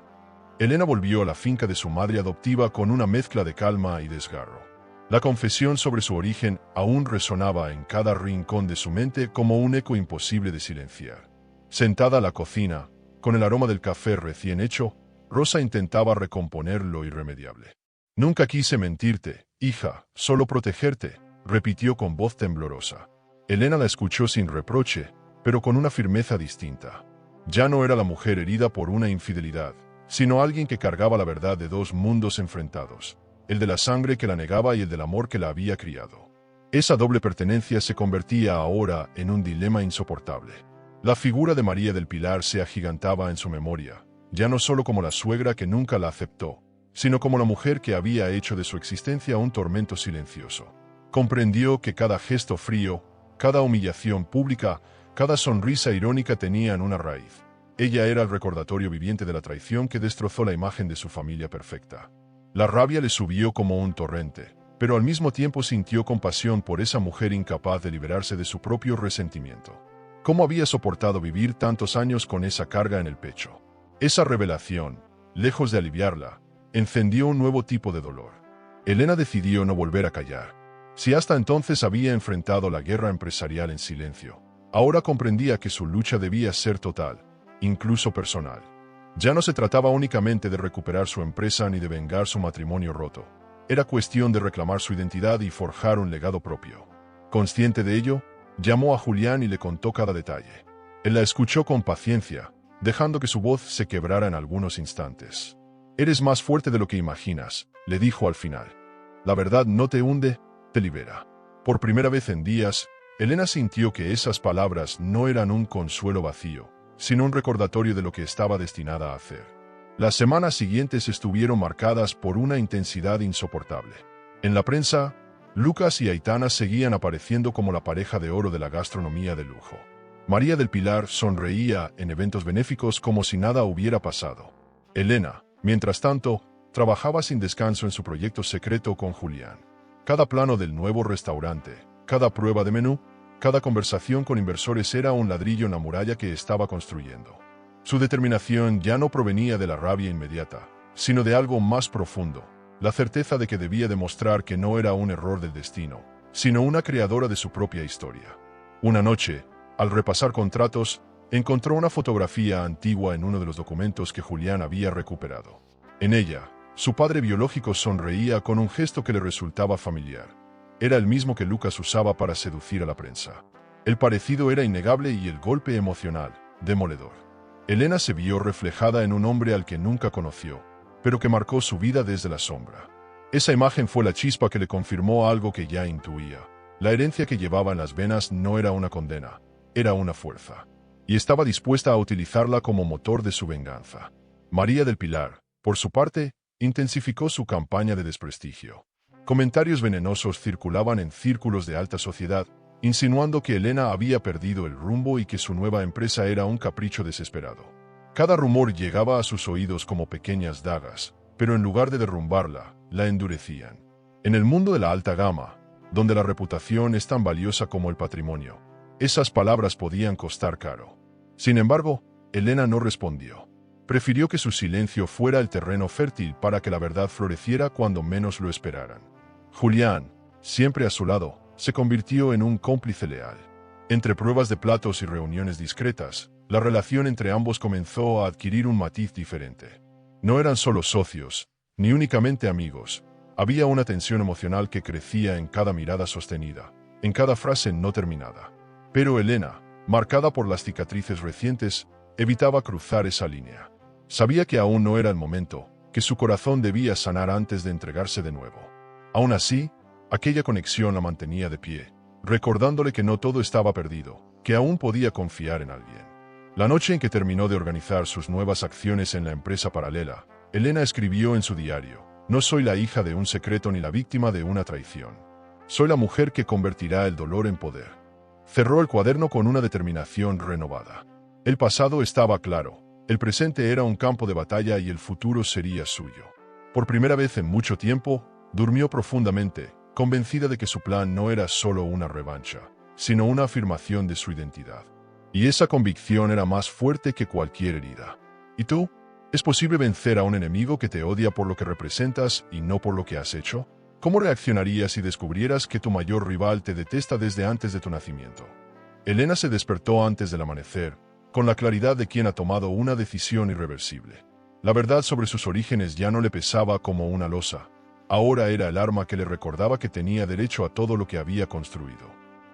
Elena volvió a la finca de su madre adoptiva con una mezcla de calma y desgarro. La confesión sobre su origen aún resonaba en cada rincón de su mente como un eco imposible de silenciar. Sentada a la cocina, con el aroma del café recién hecho, Rosa intentaba recomponer lo irremediable. «Nunca quise mentirte, hija, solo protegerte», repitió con voz temblorosa. Elena la escuchó sin reproche, pero con una firmeza distinta. Ya no era la mujer herida por una infidelidad, sino alguien que cargaba la verdad de dos mundos enfrentados, el de la sangre que la negaba y el del amor que la había criado. Esa doble pertenencia se convertía ahora en un dilema insoportable. La figura de María del Pilar se agigantaba en su memoria, ya no solo como la suegra que nunca la aceptó, sino como la mujer que había hecho de su existencia un tormento silencioso. Comprendió que cada gesto frío, cada humillación pública, cada sonrisa irónica tenían una raíz. Ella era el recordatorio viviente de la traición que destrozó la imagen de su familia perfecta. La rabia le subió como un torrente, pero al mismo tiempo sintió compasión por esa mujer incapaz de liberarse de su propio resentimiento. ¿Cómo había soportado vivir tantos años con esa carga en el pecho? Esa revelación, lejos de aliviarla, encendió un nuevo tipo de dolor. Elena decidió no volver a callar. Si hasta entonces había enfrentado la guerra empresarial en silencio, ahora comprendía que su lucha debía ser total, incluso personal. Ya no se trataba únicamente de recuperar su empresa ni de vengar su matrimonio roto. Era cuestión de reclamar su identidad y forjar un legado propio. Consciente de ello, llamó a Julián y le contó cada detalle. Él la escuchó con paciencia, dejando que su voz se quebrara en algunos instantes. «Eres más fuerte de lo que imaginas», le dijo al final. «La verdad no te hunde, te libera». Por primera vez en días, Elena sintió que esas palabras no eran un consuelo vacío, sino un recordatorio de lo que estaba destinada a hacer. Las semanas siguientes estuvieron marcadas por una intensidad insoportable. En la prensa, Lucas y Aitana seguían apareciendo como la pareja de oro de la gastronomía de lujo. María del Pilar sonreía en eventos benéficos como si nada hubiera pasado. Elena, mientras tanto, trabajaba sin descanso en su proyecto secreto con Julián. Cada plano del nuevo restaurante, cada prueba de menú, cada conversación con inversores era un ladrillo en la muralla que estaba construyendo. Su determinación ya no provenía de la rabia inmediata, sino de algo más profundo, la certeza de que debía demostrar que no era un error del destino, sino una creadora de su propia historia. Una noche, al repasar contratos, encontró una fotografía antigua en uno de los documentos que Julián había recuperado. En ella, su padre biológico sonreía con un gesto que le resultaba familiar. Era el mismo que Lucas usaba para seducir a la prensa. El parecido era innegable y el golpe emocional, demoledor. Elena se vio reflejada en un hombre al que nunca conoció, pero que marcó su vida desde la sombra. Esa imagen fue la chispa que le confirmó algo que ya intuía. La herencia que llevaba en las venas no era una condena, era una fuerza. Y estaba dispuesta a utilizarla como motor de su venganza. María del Pilar, por su parte, intensificó su campaña de desprestigio. Comentarios venenosos circulaban en círculos de alta sociedad, insinuando que Elena había perdido el rumbo y que su nueva empresa era un capricho desesperado. Cada rumor llegaba a sus oídos como pequeñas dagas, pero en lugar de derrumbarla, la endurecían. En el mundo de la alta gama, donde la reputación es tan valiosa como el patrimonio, esas palabras podían costar caro. Sin embargo, Elena no respondió. Prefirió que su silencio fuera el terreno fértil para que la verdad floreciera cuando menos lo esperaran. Julián, siempre a su lado, se convirtió en un cómplice leal. Entre pruebas de platos y reuniones discretas, la relación entre ambos comenzó a adquirir un matiz diferente. No eran solo socios, ni únicamente amigos. Había una tensión emocional que crecía en cada mirada sostenida, en cada frase no terminada. Pero Elena, marcada por las cicatrices recientes, evitaba cruzar esa línea. Sabía que aún no era el momento, que su corazón debía sanar antes de entregarse de nuevo. Aún así, aquella conexión la mantenía de pie, recordándole que no todo estaba perdido, que aún podía confiar en alguien. La noche en que terminó de organizar sus nuevas acciones en la empresa paralela, Elena escribió en su diario: «No soy la hija de un secreto ni la víctima de una traición. Soy la mujer que convertirá el dolor en poder». Cerró el cuaderno con una determinación renovada. El pasado estaba claro, el presente era un campo de batalla y el futuro sería suyo. Por primera vez en mucho tiempo, durmió profundamente, convencida de que su plan no era solo una revancha, sino una afirmación de su identidad. Y esa convicción era más fuerte que cualquier herida. ¿Y tú? ¿Es posible vencer a un enemigo que te odia por lo que representas y no por lo que has hecho? ¿Cómo reaccionarías si descubrieras que tu mayor rival te detesta desde antes de tu nacimiento? Elena se despertó antes del amanecer, con la claridad de quien ha tomado una decisión irreversible. La verdad sobre sus orígenes ya no le pesaba como una losa. Ahora era el arma que le recordaba que tenía derecho a todo lo que había construido.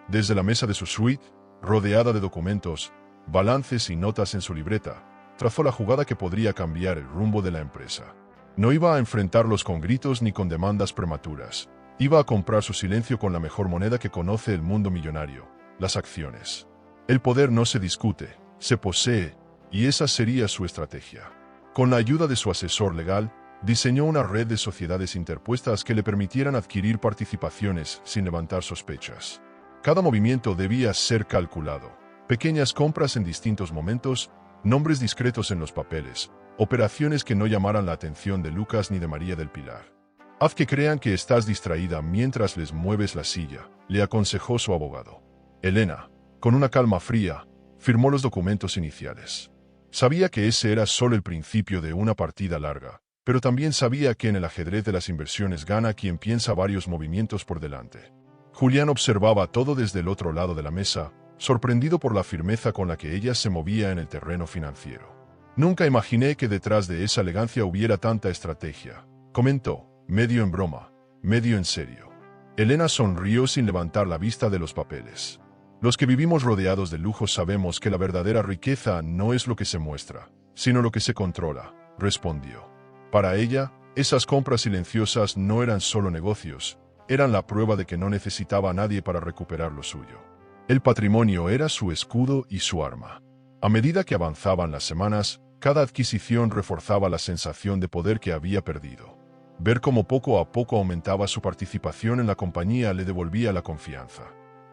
Desde la mesa de su suite, rodeada de documentos, balances y notas en su libreta, trazó la jugada que podría cambiar el rumbo de la empresa. No iba a enfrentarlos con gritos ni con demandas prematuras. Iba a comprar su silencio con la mejor moneda que conoce el mundo millonario: las acciones. El poder no se discute, se posee, y esa sería su estrategia. Con la ayuda de su asesor legal, diseñó una red de sociedades interpuestas que le permitieran adquirir participaciones sin levantar sospechas. Cada movimiento debía ser calculado. Pequeñas compras en distintos momentos, nombres discretos en los papeles, operaciones que no llamaran la atención de Lucas ni de María del Pilar. Haz que crean que estás distraída mientras les mueves la silla, le aconsejó su abogado. Elena, con una calma fría, firmó los documentos iniciales. Sabía que ese era solo el principio de una partida larga, pero también sabía que en el ajedrez de las inversiones gana quien piensa varios movimientos por delante. Julián observaba todo desde el otro lado de la mesa, sorprendido por la firmeza con la que ella se movía en el terreno financiero. Nunca imaginé que detrás de esa elegancia hubiera tanta estrategia, comentó, medio en broma, medio en serio. Elena sonrió sin levantar la vista de los papeles. Los que vivimos rodeados de lujos sabemos que la verdadera riqueza no es lo que se muestra, sino lo que se controla, respondió. Para ella, esas compras silenciosas no eran solo negocios, eran la prueba de que no necesitaba a nadie para recuperar lo suyo. El patrimonio era su escudo y su arma. A medida que avanzaban las semanas, cada adquisición reforzaba la sensación de poder que había perdido. Ver cómo poco a poco aumentaba su participación en la compañía le devolvía la confianza.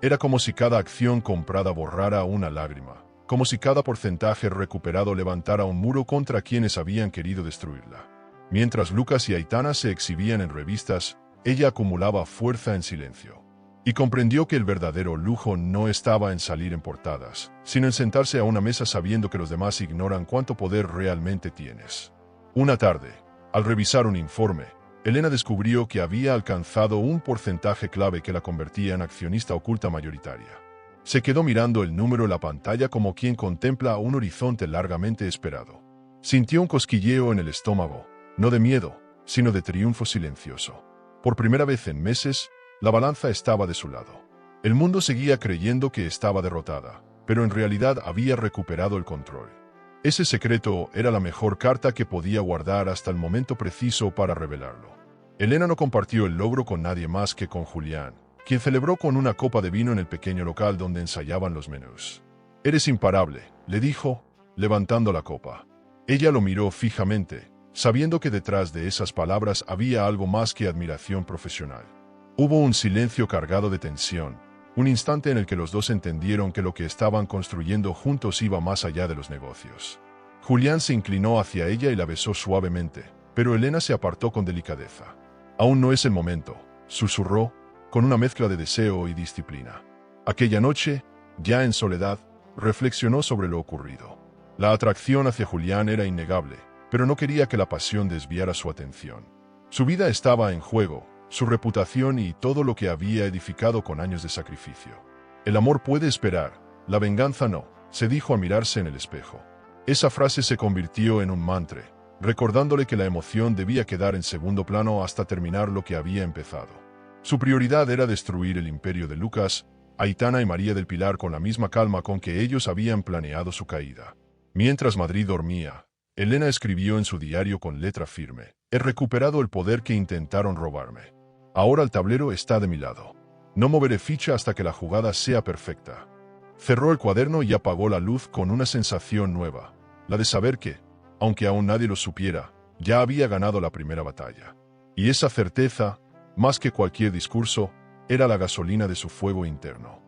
Era como si cada acción comprada borrara una lágrima, como si cada porcentaje recuperado levantara un muro contra quienes habían querido destruirla. Mientras Lucas y Aitana se exhibían en revistas, ella acumulaba fuerza en silencio. Y comprendió que el verdadero lujo no estaba en salir en portadas, sino en sentarse a una mesa sabiendo que los demás ignoran cuánto poder realmente tienes. Una tarde, al revisar un informe, Elena descubrió que había alcanzado un porcentaje clave que la convertía en accionista oculta mayoritaria. Se quedó mirando el número en la pantalla como quien contempla un horizonte largamente esperado. Sintió un cosquilleo en el estómago, no de miedo, sino de triunfo silencioso. Por primera vez en meses, la balanza estaba de su lado. El mundo seguía creyendo que estaba derrotada, pero en realidad había recuperado el control. Ese secreto era la mejor carta que podía guardar hasta el momento preciso para revelarlo. Elena no compartió el logro con nadie más que con Julián, quien celebró con una copa de vino en el pequeño local donde ensayaban los menús. «Eres imparable», le dijo, levantando la copa. Ella lo miró fijamente, sabiendo que detrás de esas palabras había algo más que admiración profesional. Hubo un silencio cargado de tensión, un instante en el que los dos entendieron que lo que estaban construyendo juntos iba más allá de los negocios. Julián se inclinó hacia ella y la besó suavemente, pero Elena se apartó con delicadeza. «Aún no es el momento», susurró, con una mezcla de deseo y disciplina. Aquella noche, ya en soledad, reflexionó sobre lo ocurrido. La atracción hacia Julián era innegable, pero no quería que la pasión desviara su atención. Su vida estaba en juego, su reputación y todo lo que había edificado con años de sacrificio. «El amor puede esperar, la venganza no», se dijo a mirarse en el espejo. Esa frase se convirtió en un mantra, recordándole que la emoción debía quedar en segundo plano hasta terminar lo que había empezado. Su prioridad era destruir el imperio de Lucas, Aitana y María del Pilar con la misma calma con que ellos habían planeado su caída. Mientras Madrid dormía, Elena escribió en su diario con letra firme: «He recuperado el poder que intentaron robarme. Ahora el tablero está de mi lado. No moveré ficha hasta que la jugada sea perfecta». Cerró el cuaderno y apagó la luz con una sensación nueva, la de saber que, aunque aún nadie lo supiera, ya había ganado la primera batalla. Y esa certeza, más que cualquier discurso, era la gasolina de su fuego interno.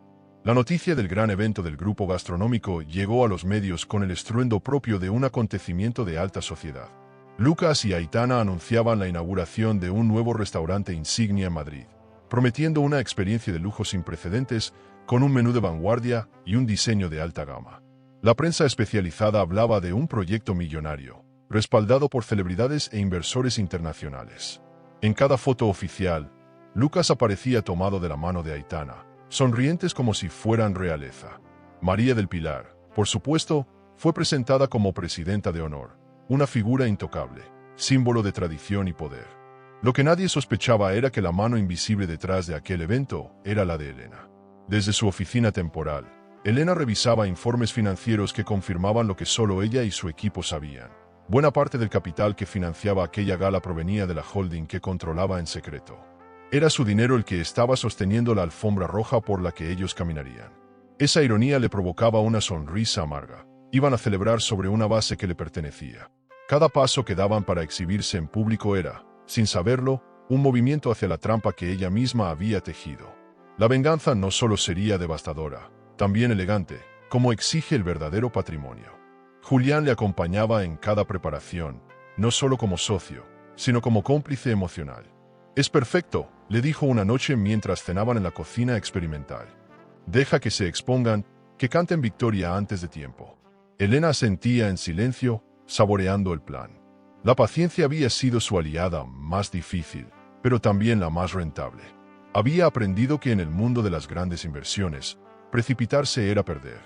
La noticia del gran evento del grupo gastronómico llegó a los medios con el estruendo propio de un acontecimiento de alta sociedad. Lucas y Aitana anunciaban la inauguración de un nuevo restaurante insignia en Madrid, prometiendo una experiencia de lujo sin precedentes, con un menú de vanguardia y un diseño de alta gama. La prensa especializada hablaba de un proyecto millonario, respaldado por celebridades e inversores internacionales. En cada foto oficial, Lucas aparecía tomado de la mano de Aitana, sonrientes como si fueran realeza. María del Pilar, por supuesto, fue presentada como presidenta de honor, una figura intocable, símbolo de tradición y poder. Lo que nadie sospechaba era que la mano invisible detrás de aquel evento era la de Elena. Desde su oficina temporal, Elena revisaba informes financieros que confirmaban lo que solo ella y su equipo sabían. Buena parte del capital que financiaba aquella gala provenía de la holding que controlaba en secreto. Era su dinero el que estaba sosteniendo la alfombra roja por la que ellos caminarían. Esa ironía le provocaba una sonrisa amarga. Iban a celebrar sobre una base que le pertenecía. Cada paso que daban para exhibirse en público era, sin saberlo, un movimiento hacia la trampa que ella misma había tejido. La venganza no solo sería devastadora, también elegante, como exige el verdadero patrimonio. Julián le acompañaba en cada preparación, no solo como socio, sino como cómplice emocional. «Es perfecto», le dijo una noche mientras cenaban en la cocina experimental. «Deja que se expongan, que canten victoria antes de tiempo». Elena asentía en silencio, saboreando el plan. La paciencia había sido su aliada más difícil, pero también la más rentable. Había aprendido que en el mundo de las grandes inversiones, precipitarse era perder.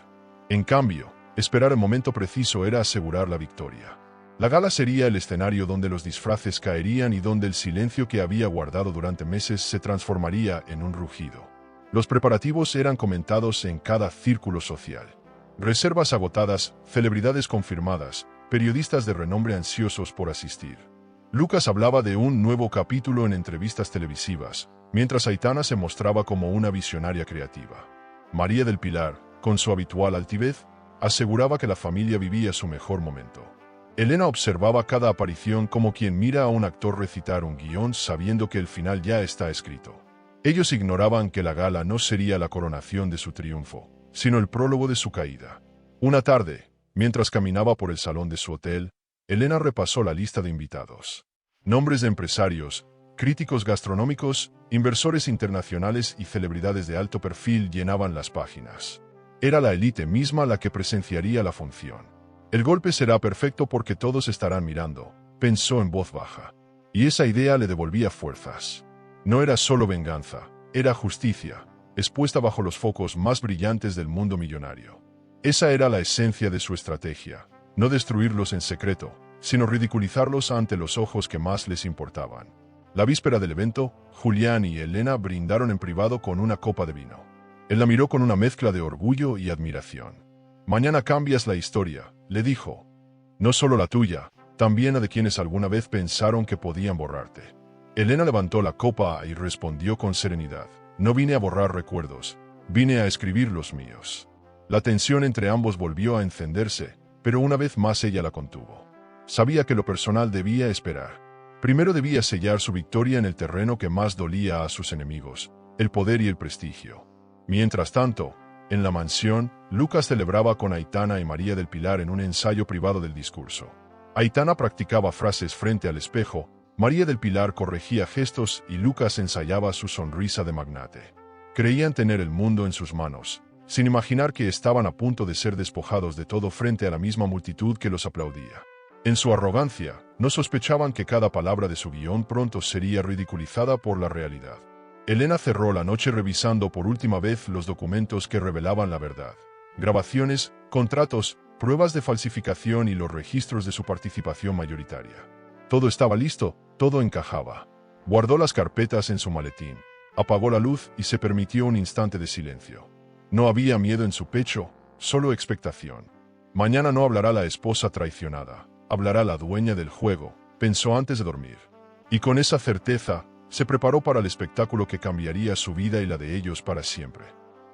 En cambio, esperar el momento preciso era asegurar la victoria. La gala sería el escenario donde los disfraces caerían y donde el silencio que había guardado durante meses se transformaría en un rugido. Los preparativos eran comentados en cada círculo social. Reservas agotadas, celebridades confirmadas, periodistas de renombre ansiosos por asistir. Lucas hablaba de un nuevo capítulo en entrevistas televisivas, mientras Aitana se mostraba como una visionaria creativa. María del Pilar, con su habitual altivez, aseguraba que la familia vivía su mejor momento. Elena observaba cada aparición como quien mira a un actor recitar un guión sabiendo que el final ya está escrito. Ellos ignoraban que la gala no sería la coronación de su triunfo, sino el prólogo de su caída. Una tarde, mientras caminaba por el salón de su hotel, Elena repasó la lista de invitados. Nombres de empresarios, críticos gastronómicos, inversores internacionales y celebridades de alto perfil llenaban las páginas. Era la élite misma la que presenciaría la función. «El golpe será perfecto porque todos estarán mirando», pensó en voz baja. Y esa idea le devolvía fuerzas. No era solo venganza, era justicia, expuesta bajo los focos más brillantes del mundo millonario. Esa era la esencia de su estrategia, no destruirlos en secreto, sino ridiculizarlos ante los ojos que más les importaban. La víspera del evento, Julián y Elena brindaron en privado con una copa de vino. Él la miró con una mezcla de orgullo y admiración. «Mañana cambias la historia», le dijo. «No solo la tuya, también la de quienes alguna vez pensaron que podían borrarte». Elena levantó la copa y respondió con serenidad. «No vine a borrar recuerdos, vine a escribir los míos». La tensión entre ambos volvió a encenderse, pero una vez más ella la contuvo. Sabía que lo personal debía esperar. Primero debía sellar su victoria en el terreno que más dolía a sus enemigos, el poder y el prestigio. Mientras tanto, en la mansión, Lucas celebraba con Aitana y María del Pilar en un ensayo privado del discurso. Aitana practicaba frases frente al espejo, María del Pilar corregía gestos y Lucas ensayaba su sonrisa de magnate. Creían tener el mundo en sus manos, sin imaginar que estaban a punto de ser despojados de todo frente a la misma multitud que los aplaudía. En su arrogancia, no sospechaban que cada palabra de su guión pronto sería ridiculizada por la realidad. Elena cerró la noche revisando por última vez los documentos que revelaban la verdad. Grabaciones, contratos, pruebas de falsificación y los registros de su participación mayoritaria. Todo estaba listo, todo encajaba. Guardó las carpetas en su maletín, apagó la luz y se permitió un instante de silencio. No había miedo en su pecho, solo expectación. Mañana no hablará la esposa traicionada, hablará la dueña del juego, pensó antes de dormir. Y con esa certeza, se preparó para el espectáculo que cambiaría su vida y la de ellos para siempre.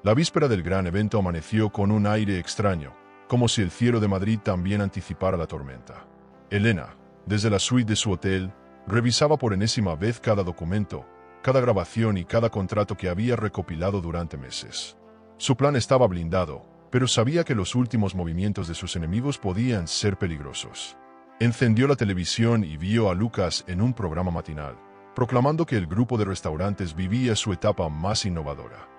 La víspera del gran evento amaneció con un aire extraño, como si el cielo de Madrid también anticipara la tormenta. Elena, desde la suite de su hotel, revisaba por enésima vez cada documento, cada grabación y cada contrato que había recopilado durante meses. Su plan estaba blindado, pero sabía que los últimos movimientos de sus enemigos podían ser peligrosos. Encendió la televisión y vio a Lucas en un programa matinal, proclamando que el grupo de restaurantes vivía su etapa más innovadora.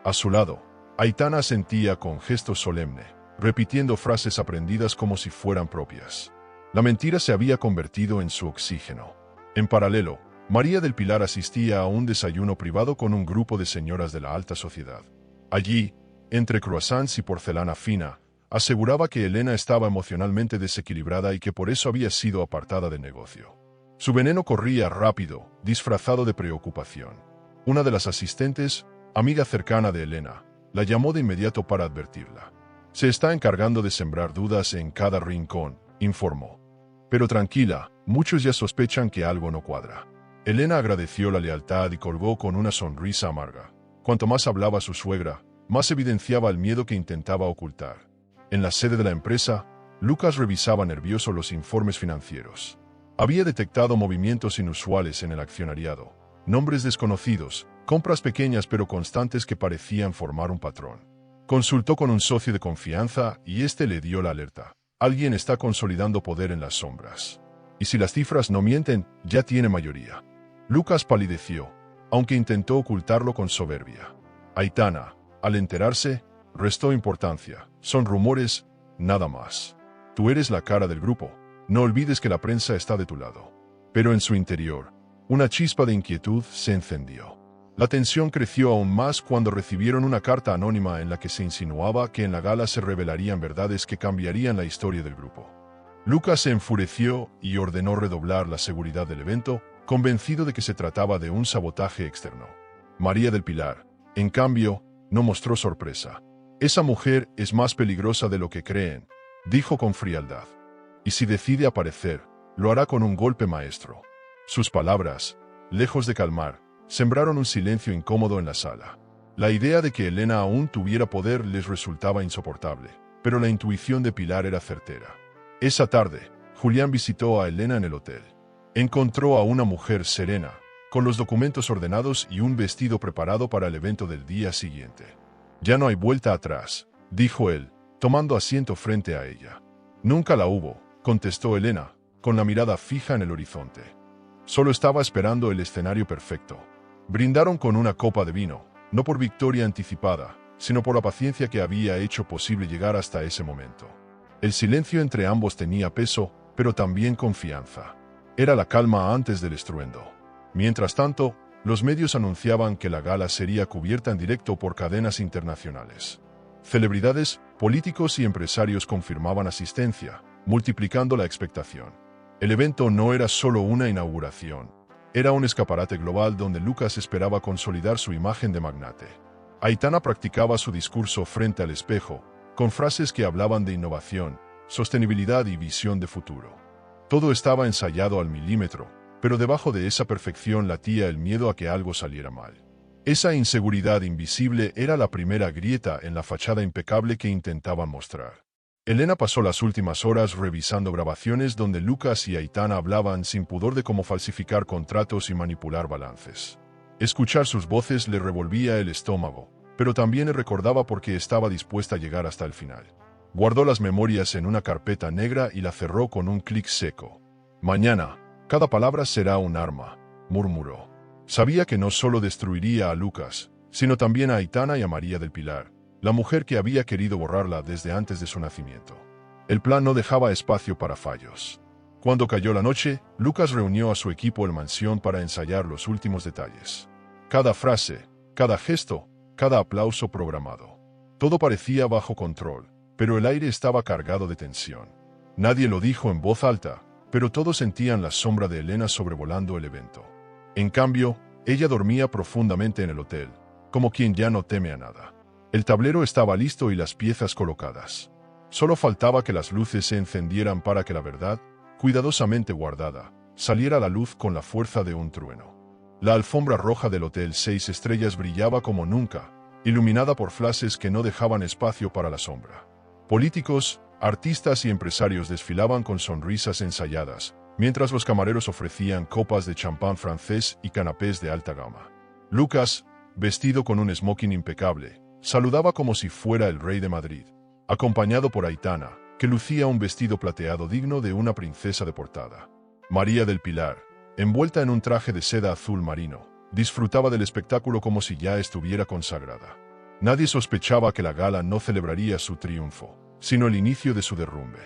A su lado, Aitana asentía con gesto solemne, repitiendo frases aprendidas como si fueran propias. La mentira se había convertido en su oxígeno. En paralelo, María del Pilar asistía a un desayuno privado con un grupo de señoras de la alta sociedad. Allí, entre croissants y porcelana fina, aseguraba que Elena estaba emocionalmente desequilibrada y que por eso había sido apartada del negocio. Su veneno corría rápido, disfrazado de preocupación. Una de las asistentes, amiga cercana de Elena, la llamó de inmediato para advertirla. Se está encargando de sembrar dudas en cada rincón, informó. Pero tranquila, muchos ya sospechan que algo no cuadra. Elena agradeció la lealtad y colgó con una sonrisa amarga. Cuanto más hablaba su suegra, más evidenciaba el miedo que intentaba ocultar. En la sede de la empresa, Lucas revisaba nervioso los informes financieros. Había detectado movimientos inusuales en el accionariado, nombres desconocidos, compras pequeñas pero constantes que parecían formar un patrón. Consultó con un socio de confianza y este le dio la alerta. Alguien está consolidando poder en las sombras. Y si las cifras no mienten, ya tiene mayoría. Lucas palideció, aunque intentó ocultarlo con soberbia. Aitana, al enterarse, restó importancia. Son rumores, nada más. Tú eres la cara del grupo. No olvides que la prensa está de tu lado. Pero en su interior, una chispa de inquietud se encendió. La tensión creció aún más cuando recibieron una carta anónima en la que se insinuaba que en la gala se revelarían verdades que cambiarían la historia del grupo. Lucas se enfureció y ordenó redoblar la seguridad del evento, convencido de que se trataba de un sabotaje externo. María del Pilar, en cambio, no mostró sorpresa. Esa mujer es más peligrosa de lo que creen, dijo con frialdad. Y si decide aparecer, lo hará con un golpe maestro. Sus palabras, lejos de calmar, sembraron un silencio incómodo en la sala. La idea de que Elena aún tuviera poder les resultaba insoportable, pero la intuición de Pilar era certera. Esa tarde, Julián visitó a Elena en el hotel. Encontró a una mujer serena, con los documentos ordenados y un vestido preparado para el evento del día siguiente. Ya no hay vuelta atrás, dijo él, tomando asiento frente a ella. Nunca la hubo, contestó Elena, con la mirada fija en el horizonte. Solo estaba esperando el escenario perfecto. Brindaron con una copa de vino, no por victoria anticipada, sino por la paciencia que había hecho posible llegar hasta ese momento. El silencio entre ambos tenía peso, pero también confianza. Era la calma antes del estruendo. Mientras tanto, los medios anunciaban que la gala sería cubierta en directo por cadenas internacionales. Celebridades, políticos y empresarios confirmaban asistencia, multiplicando la expectación. El evento no era solo una inauguración. Era un escaparate global donde Lucas esperaba consolidar su imagen de magnate. Aitana practicaba su discurso frente al espejo, con frases que hablaban de innovación, sostenibilidad y visión de futuro. Todo estaba ensayado al milímetro, pero debajo de esa perfección latía el miedo a que algo saliera mal. Esa inseguridad invisible era la primera grieta en la fachada impecable que intentaban mostrar. Elena pasó las últimas horas revisando grabaciones donde Lucas y Aitana hablaban sin pudor de cómo falsificar contratos y manipular balances. Escuchar sus voces le revolvía el estómago, pero también le recordaba por qué estaba dispuesta a llegar hasta el final. Guardó las memorias en una carpeta negra y la cerró con un clic seco. Mañana, cada palabra será un arma, murmuró. Sabía que no solo destruiría a Lucas, sino también a Aitana y a María del Pilar, la mujer que había querido borrarla desde antes de su nacimiento. El plan no dejaba espacio para fallos. Cuando cayó la noche, Lucas reunió a su equipo en mansión para ensayar los últimos detalles. Cada frase, cada gesto, cada aplauso programado. Todo parecía bajo control, pero el aire estaba cargado de tensión. Nadie lo dijo en voz alta, pero todos sentían la sombra de Elena sobrevolando el evento. En cambio, ella dormía profundamente en el hotel, como quien ya no teme a nada. El tablero estaba listo y las piezas colocadas. Solo faltaba que las luces se encendieran para que la verdad, cuidadosamente guardada, saliera a la luz con la fuerza de un trueno. La alfombra roja del Hotel 6 Estrellas brillaba como nunca, iluminada por flashes que no dejaban espacio para la sombra. Políticos, artistas y empresarios desfilaban con sonrisas ensayadas, mientras los camareros ofrecían copas de champán francés y canapés de alta gama. Lucas, vestido con un smoking impecable, saludaba como si fuera el rey de Madrid, acompañado por Aitana, que lucía un vestido plateado digno de una princesa de portada. María del Pilar, envuelta en un traje de seda azul marino, disfrutaba del espectáculo como si ya estuviera consagrada. Nadie sospechaba que la gala no celebraría su triunfo, sino el inicio de su derrumbe.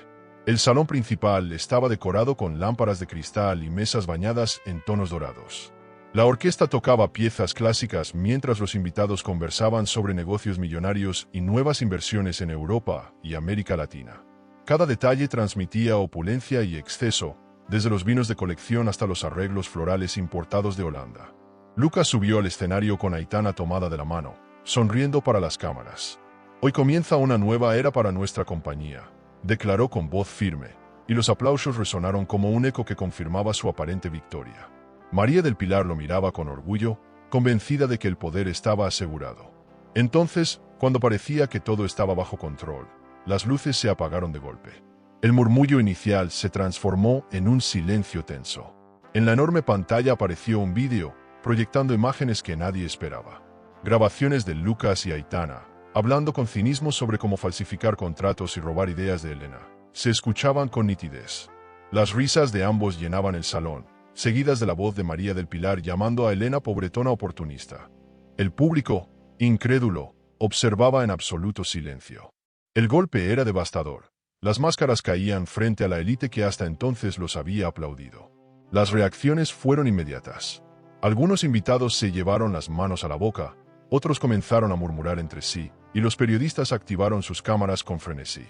El salón principal estaba decorado con lámparas de cristal y mesas bañadas en tonos dorados. La orquesta tocaba piezas clásicas mientras los invitados conversaban sobre negocios millonarios y nuevas inversiones en Europa y América Latina. Cada detalle transmitía opulencia y exceso, desde los vinos de colección hasta los arreglos florales importados de Holanda. Lucas subió al escenario con Aitana tomada de la mano, sonriendo para las cámaras. Hoy comienza una nueva era para nuestra compañía, declaró con voz firme, y los aplausos resonaron como un eco que confirmaba su aparente victoria. María del Pilar lo miraba con orgullo, convencida de que el poder estaba asegurado. Entonces, cuando parecía que todo estaba bajo control, las luces se apagaron de golpe. El murmullo inicial se transformó en un silencio tenso. En la enorme pantalla apareció un vídeo, proyectando imágenes que nadie esperaba. Grabaciones de Lucas y Aitana, hablando con cinismo sobre cómo falsificar contratos y robar ideas de Elena, se escuchaban con nitidez. Las risas de ambos llenaban el salón, seguidas de la voz de María del Pilar llamando a Elena pobretona oportunista. El público, incrédulo, observaba en absoluto silencio. El golpe era devastador. Las máscaras caían frente a la élite que hasta entonces los había aplaudido. Las reacciones fueron inmediatas. Algunos invitados se llevaron las manos a la boca, otros comenzaron a murmurar entre sí, y los periodistas activaron sus cámaras con frenesí.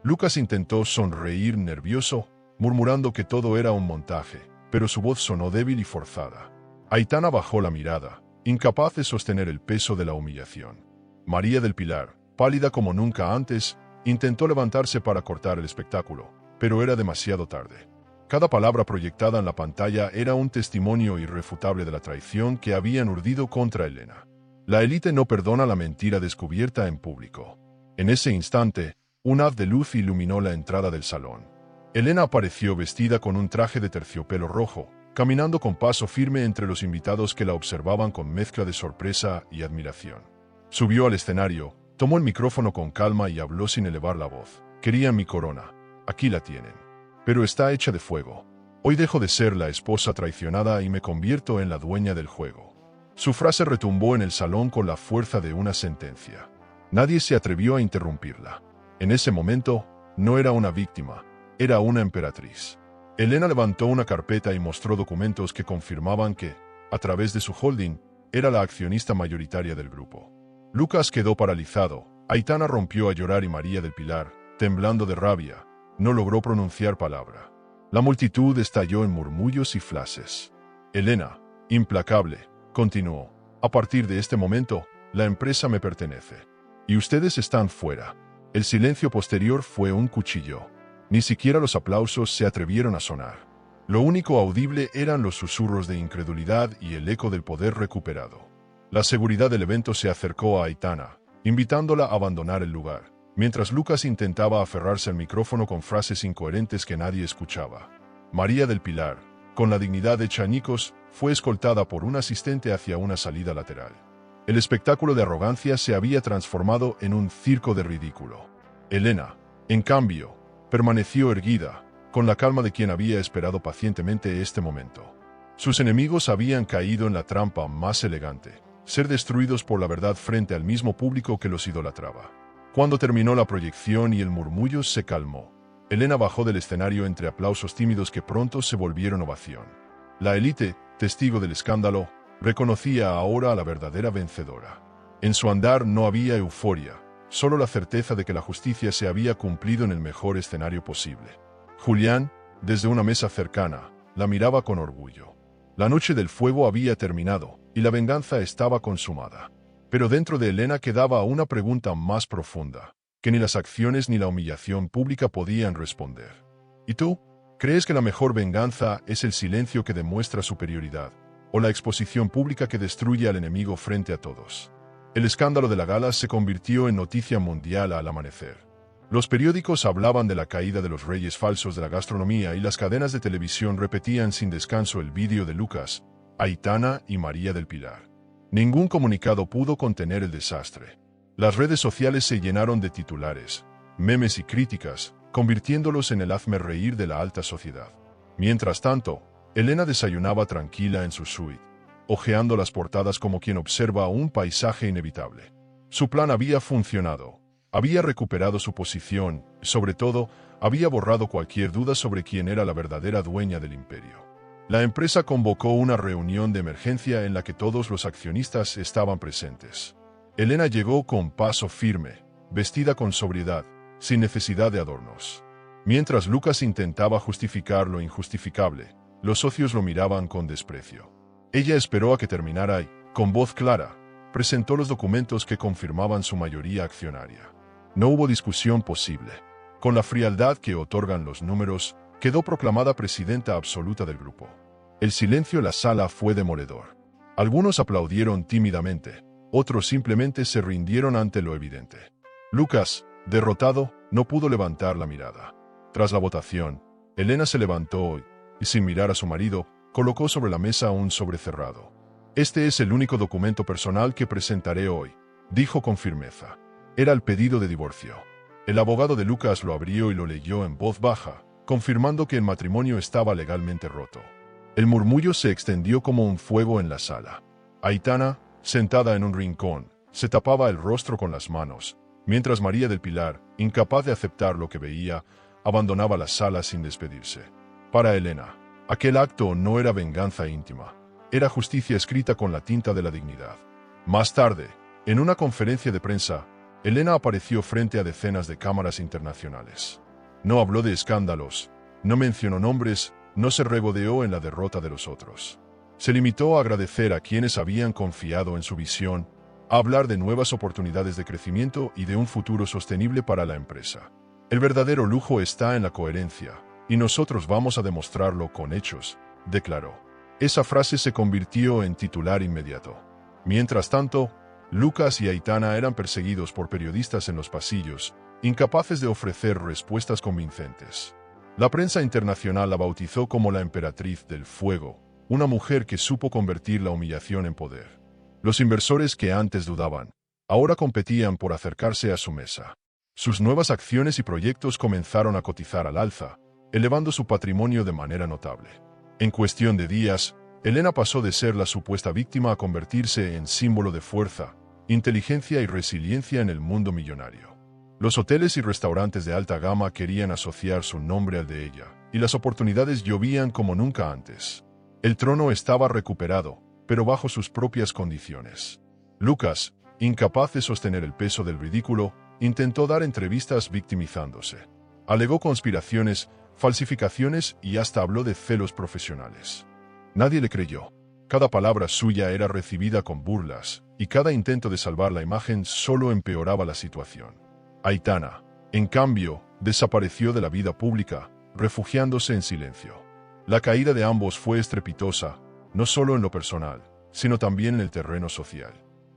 Lucas intentó sonreír nervioso, murmurando que todo era un montaje, pero su voz sonó débil y forzada. Aitana bajó la mirada, incapaz de sostener el peso de la humillación. María del Pilar, pálida como nunca antes, intentó levantarse para cortar el espectáculo, pero era demasiado tarde. Cada palabra proyectada en la pantalla era un testimonio irrefutable de la traición que habían urdido contra Elena. La élite no perdona la mentira descubierta en público. En ese instante, un haz de luz iluminó la entrada del salón. Elena apareció vestida con un traje de terciopelo rojo, caminando con paso firme entre los invitados que la observaban con mezcla de sorpresa y admiración. Subió al escenario, tomó el micrófono con calma y habló sin elevar la voz. «Querían mi corona. Aquí la tienen. Pero está hecha de fuego. Hoy dejo de ser la esposa traicionada y me convierto en la dueña del juego». Su frase retumbó en el salón con la fuerza de una sentencia. Nadie se atrevió a interrumpirla. En ese momento, no era una víctima, era una emperatriz. Elena levantó una carpeta y mostró documentos que confirmaban que, a través de su holding, era la accionista mayoritaria del grupo. Lucas quedó paralizado, Aitana rompió a llorar y María del Pilar, temblando de rabia, no logró pronunciar palabra. La multitud estalló en murmullos y flashes. Elena, implacable, continuó: «A partir de este momento, la empresa me pertenece. Y ustedes están fuera». El silencio posterior fue un cuchillo. Ni siquiera los aplausos se atrevieron a sonar. Lo único audible eran los susurros de incredulidad y el eco del poder recuperado. La seguridad del evento se acercó a Aitana, invitándola a abandonar el lugar, mientras Lucas intentaba aferrarse al micrófono con frases incoherentes que nadie escuchaba. María del Pilar, con la dignidad hecha añicos, fue escoltada por un asistente hacia una salida lateral. El espectáculo de arrogancia se había transformado en un circo de ridículo. Elena, en cambio, permaneció erguida, con la calma de quien había esperado pacientemente este momento. Sus enemigos habían caído en la trampa más elegante: ser destruidos por la verdad frente al mismo público que los idolatraba. Cuando terminó la proyección y el murmullo se calmó, Elena bajó del escenario entre aplausos tímidos que pronto se volvieron ovación. La élite, testigo del escándalo, reconocía ahora a la verdadera vencedora. En su andar no había euforia, solo la certeza de que la justicia se había cumplido en el mejor escenario posible. Julián, desde una mesa cercana, la miraba con orgullo. La noche del fuego había terminado, y la venganza estaba consumada. Pero dentro de Elena quedaba una pregunta más profunda, que ni las acciones ni la humillación pública podían responder. ¿Y tú? ¿Crees que la mejor venganza es el silencio que demuestra superioridad, o la exposición pública que destruye al enemigo frente a todos? El escándalo de la gala se convirtió en noticia mundial al amanecer. Los periódicos hablaban de la caída de los reyes falsos de la gastronomía y las cadenas de televisión repetían sin descanso el vídeo de Lucas, Aitana y María del Pilar. Ningún comunicado pudo contener el desastre. Las redes sociales se llenaron de titulares, memes y críticas, convirtiéndolos en el hazmerreír de la alta sociedad. Mientras tanto, Elena desayunaba tranquila en su suite, hojeando las portadas como quien observa un paisaje inevitable. Su plan había funcionado. Había recuperado su posición y, sobre todo, había borrado cualquier duda sobre quién era la verdadera dueña del imperio. La empresa convocó una reunión de emergencia en la que todos los accionistas estaban presentes. Elena llegó con paso firme, vestida con sobriedad, sin necesidad de adornos. Mientras Lucas intentaba justificar lo injustificable, los socios lo miraban con desprecio. Ella esperó a que terminara y, con voz clara, presentó los documentos que confirmaban su mayoría accionaria. No hubo discusión posible. Con la frialdad que otorgan los números, quedó proclamada presidenta absoluta del grupo. El silencio en la sala fue demoledor. Algunos aplaudieron tímidamente, otros simplemente se rindieron ante lo evidente. Lucas, derrotado, no pudo levantar la mirada. Tras la votación, Elena se levantó y, sin mirar a su marido, colocó sobre la mesa un sobre cerrado. «Este es el único documento personal que presentaré hoy», dijo con firmeza. Era el pedido de divorcio. El abogado de Lucas lo abrió y lo leyó en voz baja, confirmando que el matrimonio estaba legalmente roto. El murmullo se extendió como un fuego en la sala. Aitana, sentada en un rincón, se tapaba el rostro con las manos, mientras María del Pilar, incapaz de aceptar lo que veía, abandonaba la sala sin despedirse. Para Elena, aquel acto no era venganza íntima, era justicia escrita con la tinta de la dignidad. Más tarde, en una conferencia de prensa, Elena apareció frente a decenas de cámaras internacionales. No habló de escándalos, no mencionó nombres, no se regodeó en la derrota de los otros. Se limitó a agradecer a quienes habían confiado en su visión, a hablar de nuevas oportunidades de crecimiento y de un futuro sostenible para la empresa. El verdadero lujo está en la coherencia, y nosotros vamos a demostrarlo con hechos, declaró. Esa frase se convirtió en titular inmediato. Mientras tanto, Lucas y Aitana eran perseguidos por periodistas en los pasillos, incapaces de ofrecer respuestas convincentes. La prensa internacional la bautizó como la emperatriz del fuego, una mujer que supo convertir la humillación en poder. Los inversores que antes dudaban, ahora competían por acercarse a su mesa. Sus nuevas acciones y proyectos comenzaron a cotizar al alza, elevando su patrimonio de manera notable. En cuestión de días, Elena pasó de ser la supuesta víctima a convertirse en símbolo de fuerza, inteligencia y resiliencia en el mundo millonario. Los hoteles y restaurantes de alta gama querían asociar su nombre al de ella, y las oportunidades llovían como nunca antes. El trono estaba recuperado, pero bajo sus propias condiciones. Lucas, incapaz de sostener el peso del ridículo, intentó dar entrevistas victimizándose. Alegó conspiraciones, falsificaciones y hasta habló de celos profesionales. Nadie le creyó. Cada palabra suya era recibida con burlas, y cada intento de salvar la imagen solo empeoraba la situación. Aitana, en cambio, desapareció de la vida pública, refugiándose en silencio. La caída de ambos fue estrepitosa, no solo en lo personal, sino también en el terreno social.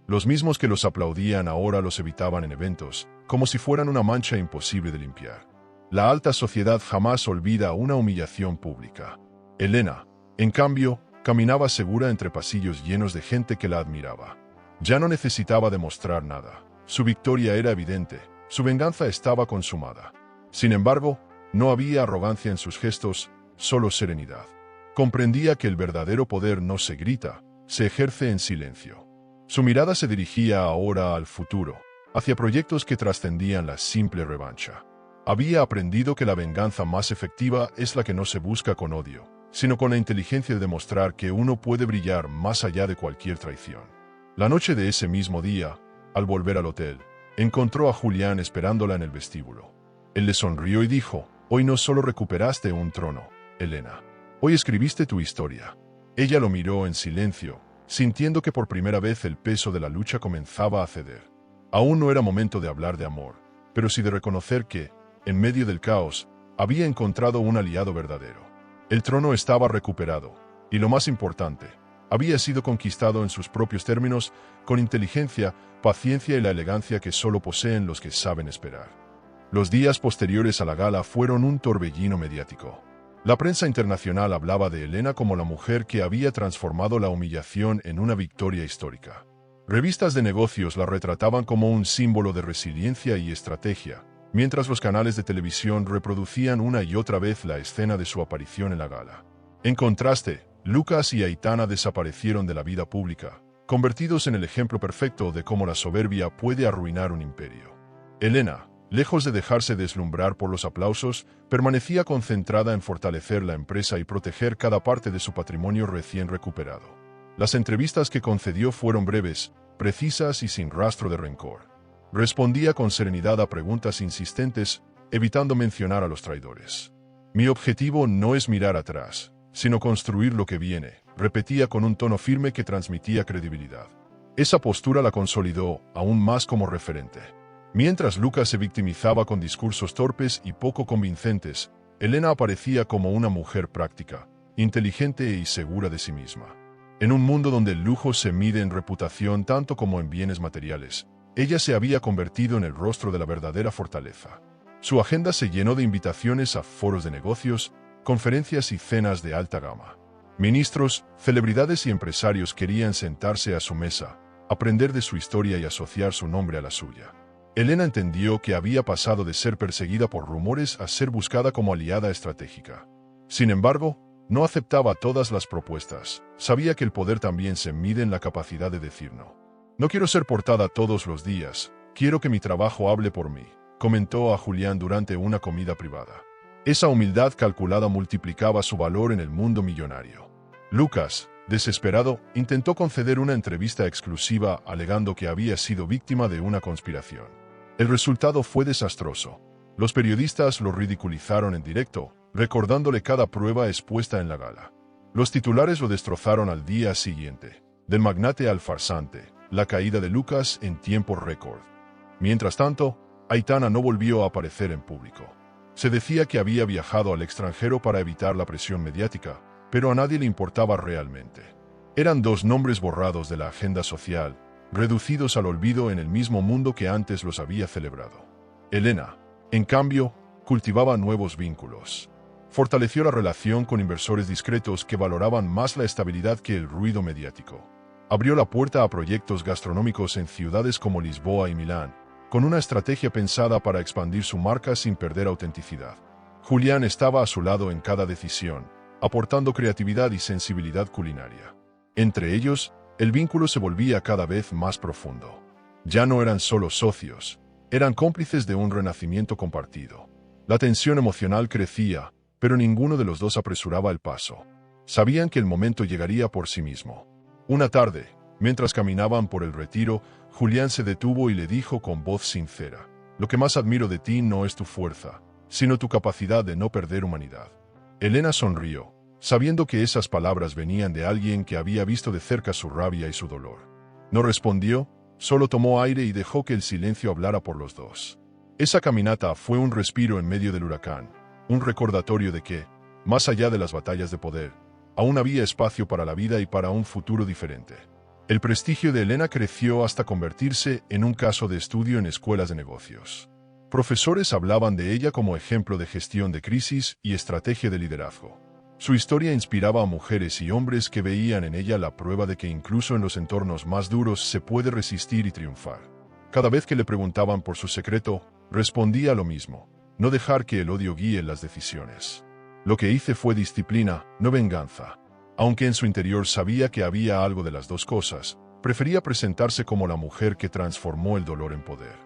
Los mismos que los aplaudían ahora los evitaban en eventos, como si fueran una mancha imposible de limpiar. La alta sociedad jamás olvida una humillación pública. Elena, en cambio, caminaba segura entre pasillos llenos de gente que la admiraba. Ya no necesitaba demostrar nada. Su victoria era evidente, su venganza estaba consumada. Sin embargo, no había arrogancia en sus gestos, solo serenidad. Comprendía que el verdadero poder no se grita, se ejerce en silencio. Su mirada se dirigía ahora al futuro, hacia proyectos que trascendían la simple revancha. Había aprendido que la venganza más efectiva es la que no se busca con odio, sino con la inteligencia de demostrar que uno puede brillar más allá de cualquier traición. La noche de ese mismo día, al volver al hotel, encontró a Julián esperándola en el vestíbulo. Él le sonrió y dijo: «Hoy no solo recuperaste un trono, Elena. Hoy escribiste tu historia». Ella lo miró en silencio, sintiendo que por primera vez el peso de la lucha comenzaba a ceder. Aún no era momento de hablar de amor, pero sí de reconocer que, en medio del caos, había encontrado un aliado verdadero. El trono estaba recuperado, y lo más importante, había sido conquistado en sus propios términos, con inteligencia, paciencia y la elegancia que solo poseen los que saben esperar. Los días posteriores a la gala fueron un torbellino mediático. La prensa internacional hablaba de Elena como la mujer que había transformado la humillación en una victoria histórica. Revistas de negocios la retrataban como un símbolo de resiliencia y estrategia, mientras los canales de televisión reproducían una y otra vez la escena de su aparición en la gala. En contraste, Lucas y Aitana desaparecieron de la vida pública, convertidos en el ejemplo perfecto de cómo la soberbia puede arruinar un imperio. Elena, lejos de dejarse deslumbrar por los aplausos, permanecía concentrada en fortalecer la empresa y proteger cada parte de su patrimonio recién recuperado. Las entrevistas que concedió fueron breves, precisas y sin rastro de rencor. Respondía con serenidad a preguntas insistentes, evitando mencionar a los traidores. «Mi objetivo no es mirar atrás, sino construir lo que viene», repetía con un tono firme que transmitía credibilidad. Esa postura la consolidó aún más como referente. Mientras Lucas se victimizaba con discursos torpes y poco convincentes, Elena aparecía como una mujer práctica, inteligente y segura de sí misma. En un mundo donde el lujo se mide en reputación tanto como en bienes materiales, ella se había convertido en el rostro de la verdadera fortaleza. Su agenda se llenó de invitaciones a foros de negocios, conferencias y cenas de alta gama. Ministros, celebridades y empresarios querían sentarse a su mesa, aprender de su historia y asociar su nombre a la suya. Elena entendió que había pasado de ser perseguida por rumores a ser buscada como aliada estratégica. Sin embargo, no aceptaba todas las propuestas. Sabía que el poder también se mide en la capacidad de decir no. No quiero ser portada todos los días, quiero que mi trabajo hable por mí, comentó a Julián durante una comida privada. Esa humildad calculada multiplicaba su valor en el mundo millonario. Lucas, desesperado, intentó conceder una entrevista exclusiva alegando que había sido víctima de una conspiración. El resultado fue desastroso. Los periodistas lo ridiculizaron en directo, recordándole cada prueba expuesta en la gala. Los titulares lo destrozaron al día siguiente. Del magnate al farsante, la caída de Lucas en tiempo récord. Mientras tanto, Aitana no volvió a aparecer en público. Se decía que había viajado al extranjero para evitar la presión mediática, pero a nadie le importaba realmente. Eran dos nombres borrados de la agenda social, reducidos al olvido en el mismo mundo que antes los había celebrado. Elena, en cambio, cultivaba nuevos vínculos. Fortaleció la relación con inversores discretos que valoraban más la estabilidad que el ruido mediático. Abrió la puerta a proyectos gastronómicos en ciudades como Lisboa y Milán, con una estrategia pensada para expandir su marca sin perder autenticidad. Julián estaba a su lado en cada decisión, aportando creatividad y sensibilidad culinaria. Entre ellos, el vínculo se volvía cada vez más profundo. Ya no eran solo socios, eran cómplices de un renacimiento compartido. La tensión emocional crecía, pero ninguno de los dos apresuraba el paso. Sabían que el momento llegaría por sí mismo. Una tarde, mientras caminaban por el retiro, Julián se detuvo y le dijo con voz sincera: «Lo que más admiro de ti no es tu fuerza, sino tu capacidad de no perder humanidad». Elena sonrió, sabiendo que esas palabras venían de alguien que había visto de cerca su rabia y su dolor. No respondió, solo tomó aire y dejó que el silencio hablara por los dos. Esa caminata fue un respiro en medio del huracán, un recordatorio de que, más allá de las batallas de poder, aún había espacio para la vida y para un futuro diferente. El prestigio de Elena creció hasta convertirse en un caso de estudio en escuelas de negocios. Profesores hablaban de ella como ejemplo de gestión de crisis y estrategia de liderazgo. Su historia inspiraba a mujeres y hombres que veían en ella la prueba de que incluso en los entornos más duros se puede resistir y triunfar. Cada vez que le preguntaban por su secreto, respondía lo mismo: no dejar que el odio guíe las decisiones. Lo que hice fue disciplina, no venganza. Aunque en su interior sabía que había algo de las dos cosas, prefería presentarse como la mujer que transformó el dolor en poder.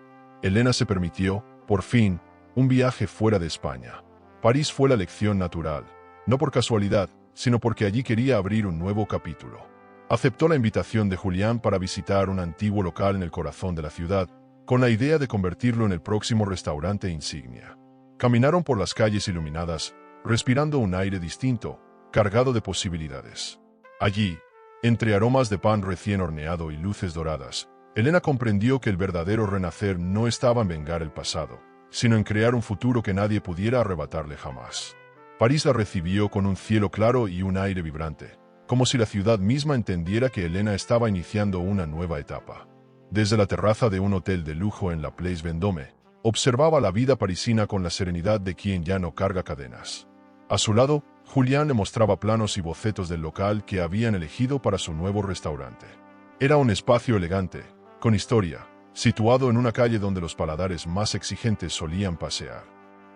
Elena se permitió, por fin, un viaje fuera de España. París fue la elección natural, no por casualidad, sino porque allí quería abrir un nuevo capítulo. Aceptó la invitación de Julián para visitar un antiguo local en el corazón de la ciudad, con la idea de convertirlo en el próximo restaurante insignia. Caminaron por las calles iluminadas, respirando un aire distinto, cargado de posibilidades. Allí, entre aromas de pan recién horneado y luces doradas, Elena comprendió que el verdadero renacer no estaba en vengar el pasado, sino en crear un futuro que nadie pudiera arrebatarle jamás. París la recibió con un cielo claro y un aire vibrante, como si la ciudad misma entendiera que Elena estaba iniciando una nueva etapa. Desde la terraza de un hotel de lujo en la Place Vendôme, observaba la vida parisina con la serenidad de quien ya no carga cadenas. A su lado, Julián le mostraba planos y bocetos del local que habían elegido para su nuevo restaurante. Era un espacio elegante, con historia, situado en una calle donde los paladares más exigentes solían pasear.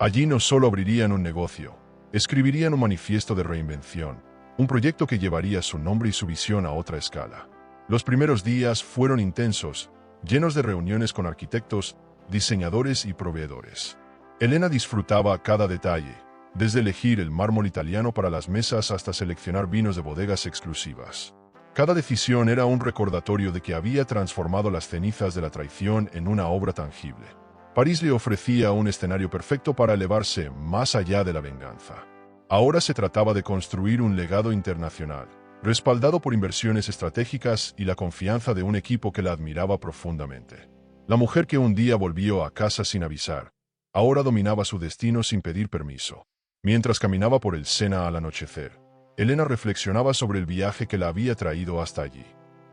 Allí no solo abrirían un negocio, escribirían un manifiesto de reinvención, un proyecto que llevaría su nombre y su visión a otra escala. Los primeros días fueron intensos, llenos de reuniones con arquitectos, diseñadores y proveedores. Elena disfrutaba cada detalle, desde elegir el mármol italiano para las mesas hasta seleccionar vinos de bodegas exclusivas. Cada decisión era un recordatorio de que había transformado las cenizas de la traición en una obra tangible. París le ofrecía un escenario perfecto para elevarse más allá de la venganza. Ahora se trataba de construir un legado internacional, respaldado por inversiones estratégicas y la confianza de un equipo que la admiraba profundamente. La mujer que un día volvió a casa sin avisar, ahora dominaba su destino sin pedir permiso. Mientras caminaba por el Sena al anochecer, Elena reflexionaba sobre el viaje que la había traído hasta allí.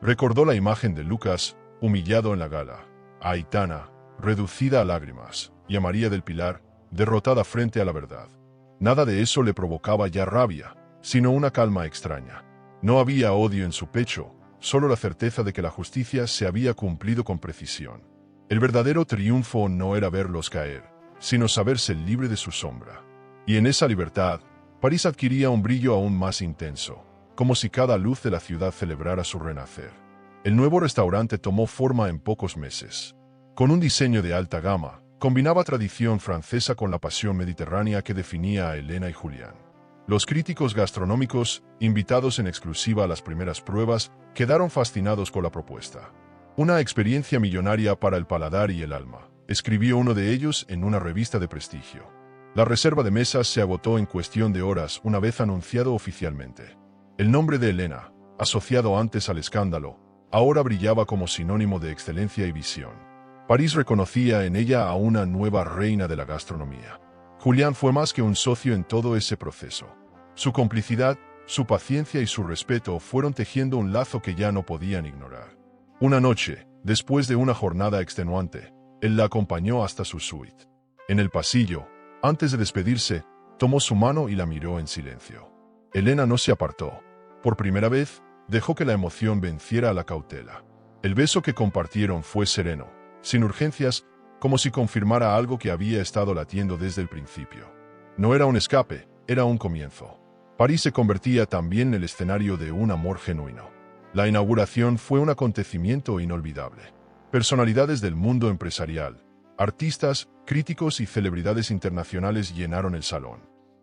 Recordó la imagen de Lucas, humillado en la gala, a Aitana, reducida a lágrimas, y a María del Pilar, derrotada frente a la verdad. Nada de eso le provocaba ya rabia, sino una calma extraña. No había odio en su pecho, solo la certeza de que la justicia se había cumplido con precisión. El verdadero triunfo no era verlos caer, sino saberse libre de su sombra. Y en esa libertad, París adquiría un brillo aún más intenso, como si cada luz de la ciudad celebrara su renacer. El nuevo restaurante tomó forma en pocos meses. Con un diseño de alta gama, combinaba tradición francesa con la pasión mediterránea que definía a Elena y Julián. Los críticos gastronómicos, invitados en exclusiva a las primeras pruebas, quedaron fascinados con la propuesta. Una experiencia millonaria para el paladar y el alma, escribió uno de ellos en una revista de prestigio. La reserva de mesas se agotó en cuestión de horas una vez anunciado oficialmente. El nombre de Elena, asociado antes al escándalo, ahora brillaba como sinónimo de excelencia y visión. París reconocía en ella a una nueva reina de la gastronomía. Julián fue más que un socio en todo ese proceso. Su complicidad, su paciencia y su respeto fueron tejiendo un lazo que ya no podían ignorar. Una noche, después de una jornada extenuante, él la acompañó hasta su suite. En el pasillo, antes de despedirse, tomó su mano y la miró en silencio. Elena no se apartó. Por primera vez, dejó que la emoción venciera a la cautela. El beso que compartieron fue sereno, sin urgencias, como si confirmara algo que había estado latiendo desde el principio. No era un escape, era un comienzo. París se convertía también en el escenario de un amor genuino. La inauguración fue un acontecimiento inolvidable. Personalidades del mundo empresarial, artistas, críticos y celebridades internacionales llenaron el salón.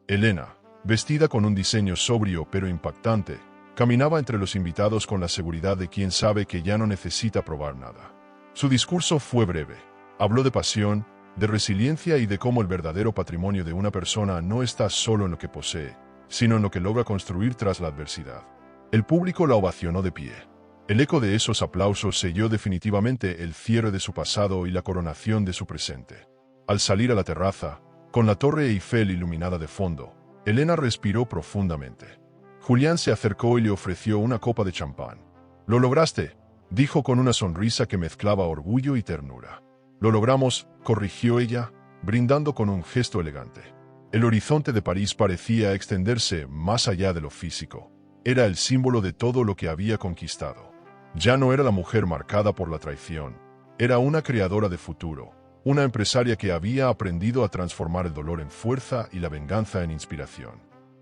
Elena, vestida con un diseño sobrio pero impactante, caminaba entre los invitados con la seguridad de quien sabe que ya no necesita probar nada. Su discurso fue breve. Habló de pasión, de resiliencia y de cómo el verdadero patrimonio de una persona no está solo en lo que posee, sino en lo que logra construir tras la adversidad. El público la ovacionó de pie. El eco de esos aplausos selló definitivamente el cierre de su pasado y la coronación de su presente. Al salir a la terraza, con la Torre Eiffel iluminada de fondo, Elena respiró profundamente. Julián se acercó y le ofreció una copa de champán. «Lo lograste», dijo con una sonrisa que mezclaba orgullo y ternura. «Lo logramos», corrigió ella, brindando con un gesto elegante. El horizonte de París parecía extenderse más allá de lo físico. Era el símbolo de todo lo que había conquistado. Ya no era la mujer marcada por la traición. Era una creadora de futuro, una empresaria que había aprendido a transformar el dolor en fuerza y la venganza en inspiración.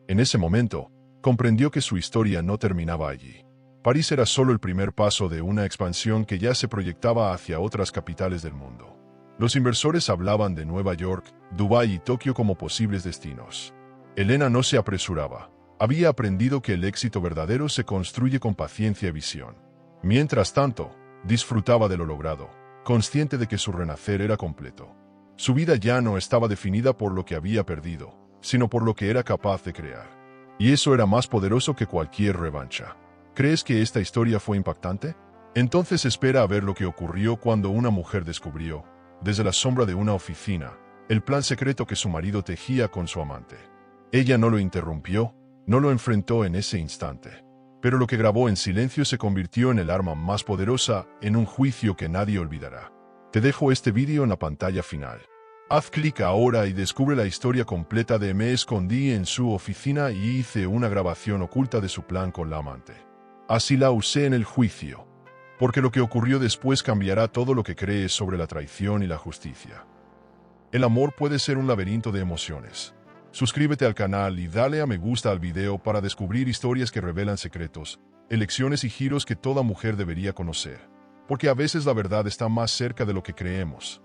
En ese momento, comprendió que su historia no terminaba allí. París era solo el primer paso de una expansión que ya se proyectaba hacia otras capitales del mundo. Los inversores hablaban de Nueva York, Dubái y Tokio como posibles destinos. Elena no se apresuraba. Había aprendido que el éxito verdadero se construye con paciencia y visión. Mientras tanto, disfrutaba de lo logrado, consciente de que su renacer era completo. Su vida ya no estaba definida por lo que había perdido, sino por lo que era capaz de crear. Y eso era más poderoso que cualquier revancha. ¿Crees que esta historia fue impactante? Entonces espera a ver lo que ocurrió cuando una mujer descubrió, desde la sombra de una oficina, el plan secreto que su marido tejía con su amante. Ella no lo interrumpió, no lo enfrentó en ese instante. Pero lo que grabó en silencio se convirtió en el arma más poderosa en un juicio que nadie olvidará. Te dejo este vídeo en la pantalla final. Haz clic ahora y descubre la historia completa de Me escondí en su oficina y hice una grabación oculta de su plan con la amante. Así la usé en el juicio. Porque lo que ocurrió después cambiará todo lo que crees sobre la traición y la justicia. El amor puede ser un laberinto de emociones. Suscríbete al canal y dale a me gusta al video para descubrir historias que revelan secretos, elecciones y giros que toda mujer debería conocer. Porque a veces la verdad está más cerca de lo que creemos.